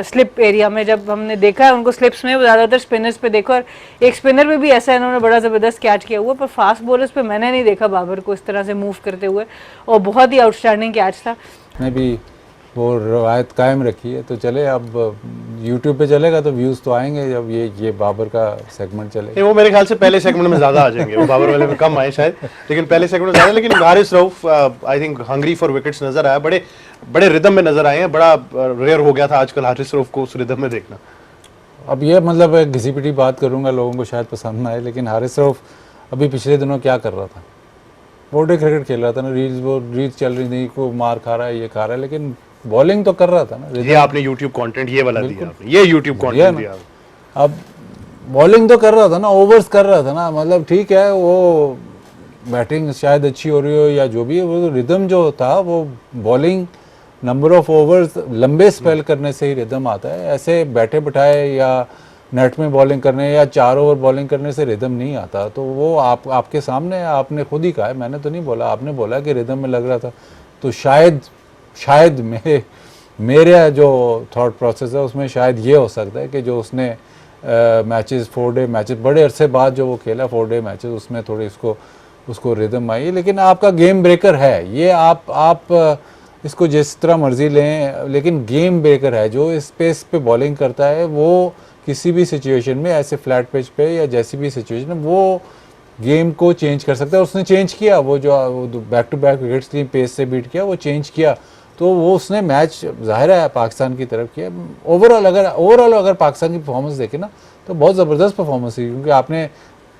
स्लिप एरिया में जब हमने देखा है उनको स्लिप्स में, वो ज़्यादातर स्पिनर्स पे देखो, और एक स्पिनर पे भी ऐसा इन्होंने बड़ा ज़बरदस्त कैच किया हुआ, पर फास्ट बॉलर्स पे मैंने नहीं देखा बाबर को इस तरह से मूव करते हुए, और बहुत ही आउटस्टैंडिंग कैच था। ने भी वो रवायत कायम रखी है, तो चले अब यूट्यूब पे चलेगा तो व्यूज़ तो आएंगे जब ये बाबर का सेगमेंट चलेगा। वो मेरे ख्याल से पहले सेगमेंट में ज्यादा आ जाएंगे, वो बाबर वाले में कम आए शायद, लेकिन पहले सेगमेंट में ज्यादा। लेकिन Haris Rauf I think hungry for wickets नजर आया, बड़े बड़े रिदम में नजर आए हैं। बड़ा रेयर हो गया था आजकल हारिस रऊफ को उस रिदम में देखना। अब ये मतलब घिसी पिटी बात करूंगा, लोगों को शायद पसंद ना आए, लेकिन हारिस रऊफ अभी पिछले दिनों क्या कर रहा था? वनडे क्रिकेट खेल रहा था ना, रील्स चल रही थी, को मार खा रहा है, ये खा रहा है, लेकिन बॉलिंग तो कर रहा था ना। ये आपने YouTube कंटेंट ये वाला दिया आपने, ये YouTube कंटेंट दिया। अब बॉलिंग तो कर रहा था ना, ओवर्स कर रहा था ना, मतलब ठीक है वो बैटिंग शायद अच्छी हो रही हो या जो भी है, वो रिदम जो था वो बॉलिंग नंबर ऑफ ओवर्स लंबे स्पेल करने से ही रिदम आता है। ऐसे बैठे बिठाए या नेट में बॉलिंग करने या 4 ओवर बॉलिंग करने से रिदम नहीं आता। तो वो आपके सामने, आपने खुद ही कहा है, मैंने तो नहीं बोला, आपने बोला कि रिदम में लग रहा था। तो शायद मेरे जो थॉट प्रोसेस है उसमें शायद ये हो सकता है कि जो उसने मैचेस 4 डे मैचेस बड़े अरसे बाद जो वो खेला 4 डे मैचेस, उसमें थोड़ी उसको रिदम आई। लेकिन आपका गेम ब्रेकर है ये, आप इसको जिस तरह मर्जी लें, लेकिन गेम ब्रेकर है। जो इस पेस पे बॉलिंग करता है वो किसी भी सिचुएशन में, ऐसे फ्लैट पिच पे या जैसी भी सिचुएशन में, वो गेम को चेंज कर सकता है। उसने चेंज किया, वो जो बैक टू बैक विकेट्स की पेस से बीट किया, वो चेंज किया, तो वो उसने मैच जाहिर है पाकिस्तान की तरफ किया। ओवरऑल अगर पाकिस्तान की परफॉर्मेंस देखें ना, तो बहुत ज़बरदस्त परफॉर्मेंस थी, क्योंकि आपने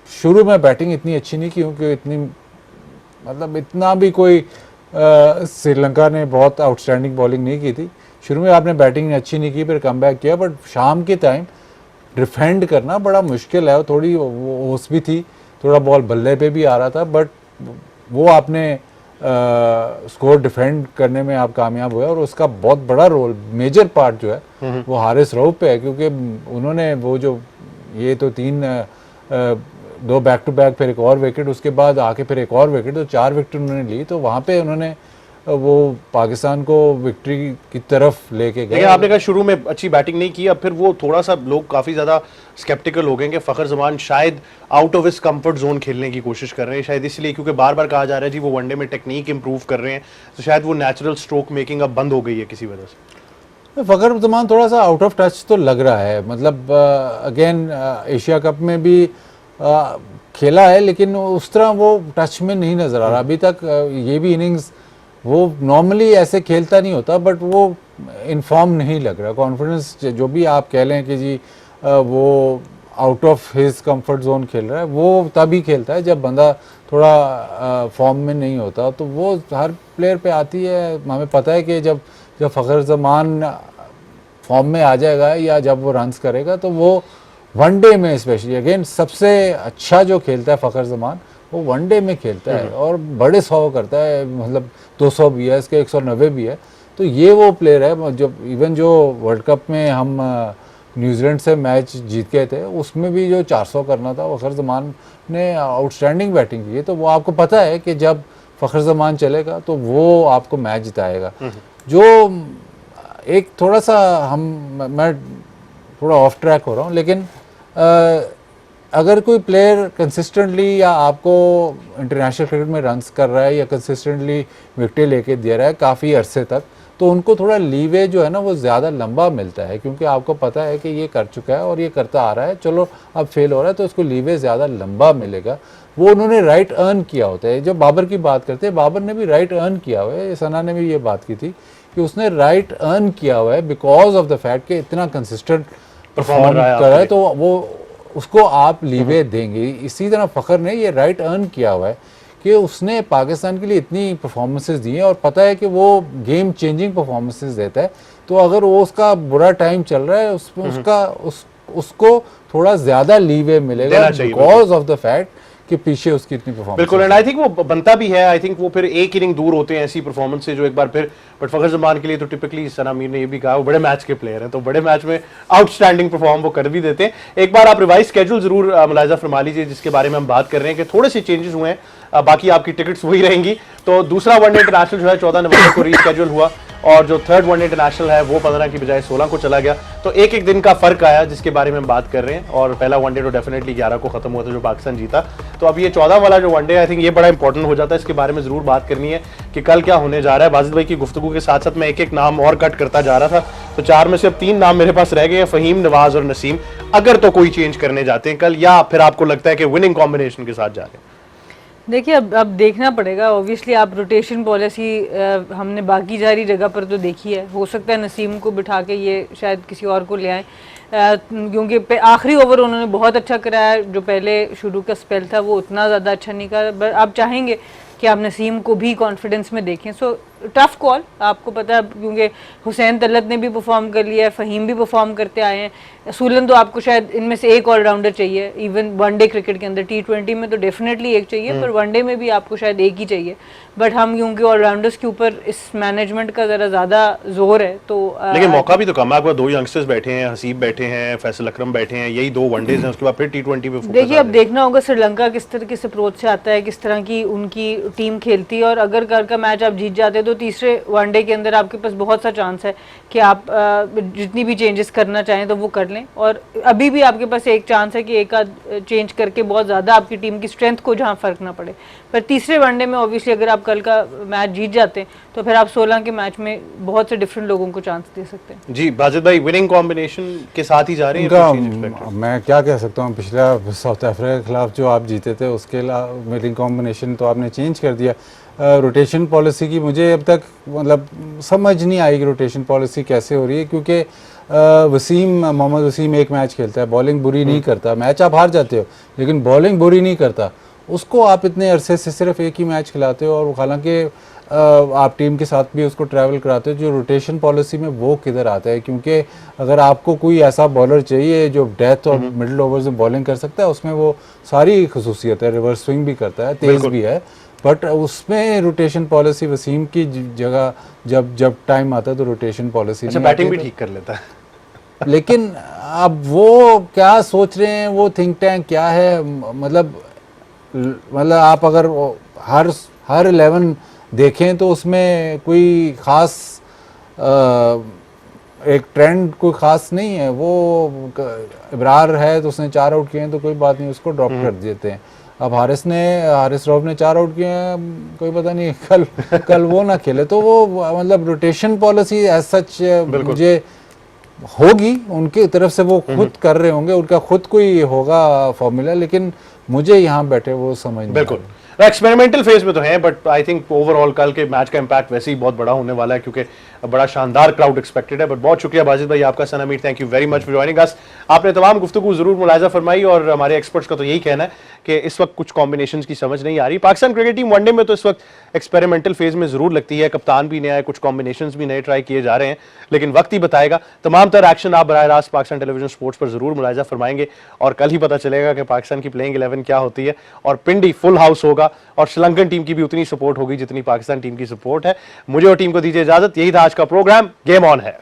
शुरू में बैटिंग इतनी अच्छी नहीं की, क्योंकि इतनी मतलब इतना भी कोई श्रीलंका ने बहुत आउटस्टैंडिंग बॉलिंग नहीं की थी। शुरू में आपने बैटिंग अच्छी नहीं की, फिर कम बैक किया, बट शाम के टाइम डिफेंड करना बड़ा मुश्किल है। थोड़ी ओस भी थी, थोड़ा बॉल बल्ले पे भी आ रहा था, बट वो आपने स्कोर डिफेंड करने में आप कामयाब हुए, और उसका बहुत बड़ा रोल, मेजर पार्ट जो है वो हारिस रऊफ पे है, क्योंकि उन्होंने वो जो ये तो 2 बैक टू बैक, फिर एक और विकेट, उसके बाद आके फिर एक और विकेट, तो 4 विकेट उन्होंने ली। तो वहाँ पे उन्होंने वो पाकिस्तान को विक्ट्री की तरफ लेके गए। लेकिन आपने कहा शुरू में अच्छी बैटिंग नहीं की, अब फिर वो थोड़ा सा लोग काफी ज्यादा स्केप्टिकल हो गए कि फखर जमान शायद out of his comfort zone खेलने की कोशिश कर रहे हैं, शायद इसलिए, क्योंकि बार बार कहा जा रहा है जी वो वनडे में टेक्निक इंप्रूव कर रहे हैं, तो शायद वो नेचुरल स्ट्रोक मेकिंग अब बंद हो गई है किसी वजह से। फखर जमान थोड़ा सा आउट ऑफ टच तो लग रहा है, मतलब अगेन एशिया कप में भी खेला है, लेकिन उस तरह वो टच में नहीं नजर आ रहा अभी तक। ये भी इनिंग्स वो नॉर्मली ऐसे खेलता नहीं होता, बट वो इनफॉर्म नहीं लग रहा। कॉन्फिडेंस जो भी आप कह लें कि जी वो out of his comfort zone खेल रहा है, वो तभी खेलता है जब बंदा थोड़ा फॉर्म में नहीं होता। तो वो हर प्लेयर पे आती है। हमें पता है कि जब फखर जमान फॉर्म में आ जाएगा या जब वो रन्स करेगा, तो वो वनडे में स्पेशली, अगेन सबसे अच्छा जो खेलता है फखर जमान, वो वनडे में खेलता है और बड़े 100 करता है, मतलब 200 भी है, इसके 190 भी है। तो ये वो प्लेयर है, जब इवन जो वर्ल्ड कप में हम न्यूजीलैंड से मैच जीत गए थे, उसमें भी जो 400 करना था, फखर जमान ने आउटस्टैंडिंग बैटिंग की है। तो वो आपको पता है कि जब फखर जमान चलेगा तो वो आपको मैच जिताएगा। जो एक थोड़ा सा मैं थोड़ा ऑफ ट्रैक हो रहा हूँ, लेकिन अगर कोई प्लेयर कंसिस्टेंटली या आपको इंटरनेशनल क्रिकेट में रन्स कर रहा है या कंसिस्टेंटली विकेटें लेके दे रहा है काफ़ी अरसे तक, तो उनको थोड़ा लीवे जो है ना वो ज़्यादा लंबा मिलता है, क्योंकि आपको पता है कि ये कर चुका है और ये करता आ रहा है, चलो अब फेल हो रहा है तो उसको लीवे ज़्यादा लंबा मिलेगा। वो उन्होंने राइट अर्न किया होता है। जब बाबर की बात करते हैं, बाबर ने भी राइट अर्न किया हुआ है, सना ने भी ये बात की थी कि उसने राइट अर्न किया हुआ है बिकॉज ऑफ द फैक्ट कि इतना कंसिस्टेंट परफॉर्म कर रहा है, तो वो उसको आप लीवे देंगे। इसी तरह फखर ने ये राइट अर्न किया हुआ है कि उसने पाकिस्तान के लिए इतनी परफॉर्मेंसेस दी हैं और पता है कि वो गेम चेंजिंग परफॉर्मेंसेस देता है, तो अगर वो उसका बुरा टाइम चल रहा है उसमें उसको थोड़ा ज़्यादा लीवे मिलेगा बिकॉज ऑफ द फैक्ट कि पीछे उसकी इतनी परफॉर्मेंस। बिल्कुल, एंड आई थिंक वो बनता भी है। आई थिंक वो फिर एक इनिंग दूर होते हैं ऐसी परफॉर्मेंस से जो एक बार फिर, बट फखर जमान के लिए तो टिपिकली सना मीर ने ये भी कहा वो बड़े मैच के प्लेयर हैं, तो बड़े मैच में आउटस्टैंडिंग परफॉर्म वो कर भी देते हैं। एक बार आप रिवाइज स्केड्यूल जरूर मुलाहिजा फरमा लीजिए जिसके बारे में हम बात कर रहे हैं कि थोड़े से चेंजेस हुए हैं, बाकी आपकी टिकट्स वही रहेंगी। तो दूसरा वनडे इंटरनेशनल जो है 14 नवंबर को रीस्केड्यूल हुआ और जो थर्ड वनडे इंटरनेशनल है वो 15 की बजाय 16 को चला गया, तो एक एक दिन का फर्क आया जिसके बारे में हम बात कर रहे हैं। और पहला वनडे तो डेफिनेटली 11 को खत्म हुआ था जो पाकिस्तान जीता, तो अब ये 14 वाला जो वनडे आई थिंक ये बड़ा इंपॉर्टेंट हो जाता है, इसके बारे में जरूर बात करनी है कि कल क्या होने जा रहा है। बाजिद भाई की गुफ्तगू के साथ साथ मैं एक एक नाम और कट करता जा रहा था, तो 4 में से अब 3 नाम मेरे पास रह गए हैं, फहीम, नवाज और नसीम। अगर तो कोई चेंज करने जाते हैं कल, या फिर आपको लगता है कि विनिंग कॉम्बिनेशन के साथ जा रहे हैं? देखिए अब देखना पड़ेगा। ऑब्वियसली आप रोटेशन पॉलिसी हमने बाकी सारी जगह पर तो देखी है, हो सकता है नसीम को बिठा के ये शायद किसी और को ले आए, क्योंकि आखिरी ओवर उन्होंने बहुत अच्छा कराया, जो पहले शुरू का स्पेल था वो उतना ज़्यादा अच्छा नहीं करा। बट आप चाहेंगे कि आप नसीम को भी कॉन्फिडेंस में देखें, सो टफ कॉल, आपको पता है, क्योंकि हुसैन तलत ने भी परफॉर्म कर लिया है, फ़हीम भी परफॉर्म करते आए हैं, सूलन तो आपको शायद इनमें से एक ऑलराउंडर चाहिए, इवन वनडे क्रिकेट के अंदर। T20 में तो डेफिनेटली एक चाहिए, पर वनडे में भी आपको शायद एक ही चाहिए। बट हम क्योंकि ऑलराउंडर्स के ऊपर इस मैनेजमेंट का ज़रा ज़्यादा जोर है, तो लेकिन मौका भी तो कम है। आपके पास 2 यंगस्टर्स बैठे हैं, हसीब बैठे हैं, फैसल अकरम बैठे हैं, यही 2 वनडेज हैं, उसके बाद फिर T20 पे फोकस। देखिए अब देखना होगा श्रीलंका किस तरह किस अप्रोच से आता है, किस तरह की उनकी टीम खेलती है, और अगर कल का मैच आप जीत जाते हैं तो तीसरे वनडे के अंदर आपके पास बहुत सा चांस है कि आप जितनी भी चेंजेस करना चाहें तो वो कर लें। और अभी भी आपके पास एक चांस है कि एक आध चेंज करके बहुत ज़्यादा आपकी टीम की स्ट्रेंथ को जहाँ फ़र्क ना पड़े। पर तीसरे वनडे में ऑब्वियसली अगर आप कल का मैच जीत जाते हैं तो फिर आप 16 के मैच में बहुत से डिफरेंट लोगों को चांस दे सकते हैं। जी बाजिद भाई, विनिंग कॉम्बिनेशन के साथ ही जा रहे हैं? मैं क्या कह सकता हूँ, पिछला साउथ अफ्रीका के खिलाफ जो आप जीते थे उसके विनिंग कॉम्बिनेशन तो आपने चेंज कर दिया। रोटेशन पॉलिसी की मुझे अब तक मतलब समझ नहीं आई कि रोटेशन पॉलिसी कैसे हो रही है, क्योंकि मोहम्मद वसीम एक मैच खेलता है, बॉलिंग बुरी नहीं करता, मैच आप हार जाते हो लेकिन बॉलिंग बुरी नहीं करता, उसको आप इतने अरसे से सिर्फ एक ही मैच खिलाते हो, और हालांकि आप टीम के साथ भी उसको ट्रैवल कराते हो। जो रोटेशन पॉलिसी में वो किधर आता है, क्योंकि अगर आपको कोई ऐसा बॉलर चाहिए जो डेथ और मिडिल ओवर्स में बॉलिंग कर सकता है, उसमें वो सारी खसूसियत है, रिवर्स स्विंग भी करता है, तेज़ भी है, बट उसमें रोटेशन पॉलिसी वसीम की जगह जब टाइम आता है तो रोटेशन पॉलिसी बैटिंग भी ठीक कर लेता है। लेकिन अब वो क्या सोच रहे हैं, वो थिंक टैंक क्या है, मतलब आप अगर हर 11 देखें तो उसमें कोई ख़ास एक ट्रेंड कोई ख़ास नहीं है। वो इब्रार है तो उसने 4 आउट किए हैं तो कोई बात नहीं, उसको ड्रॉप कर देते हैं। अब हारिस रऊफ ने 4 आउट किए हैं, कोई पता नहीं कल वो ना खेले, तो वो मतलब रोटेशन पॉलिसी एज सच मुझे होगी उनकी तरफ से, वो खुद कर रहे होंगे, उनका खुद कोई होगा फॉर्मूला, लेकिन मुझे यहाँ बैठे वो समझ बिल्कुल एक्सपेरिमेंटल फेज में तो है, बट आई थिंक ओवरऑल कल के मैच का इंपैक्ट वैसे ही बहुत बड़ा होने वाला है क्योंकि बड़ा शानदार क्राउड एक्सपेक्टेड है। बट बहुत शुक्रिया बाजिद भाई आपका, Sana Mir, thank you very much for joining us. आपने तमाम गुफ्तगू जरूर मुलाहिजा फरमाई और हमारे एक्सपर्ट्स का तो यही कहना है कि इस वक्त कुछ कॉम्बिनेशंस की समझ नहीं आ रही। पाकिस्तान क्रिकेट टीम वनडे में तो इस वक्त एक्सपेरिमेंटल फेज में जरूर लगती है, कप्तान भी नया है, कुछ कॉम्बिनेशंस भी नए ट्राई किए जा रहे हैं, लेकिन वक्त ही बताएगा। तमाम तरह एक्शन आप बराह रास्त पाकिस्तान टेलीविजन स्पोर्ट्स पर जरूर मुलाहिजा फरमाएंगे और कल ही पता चलेगा कि पाकिस्तान की प्लेइंग 11 क्या होती है, और पिंडी फुल हाउस होगा और श्रीलंकन टीम की भी उतनी सपोर्ट होगी जितनी पाकिस्तान टीम की सपोर्ट है। मुझे और टीम को दीजिए इजाजत। यही था आज का प्रोग्राम, गेम ऑन है।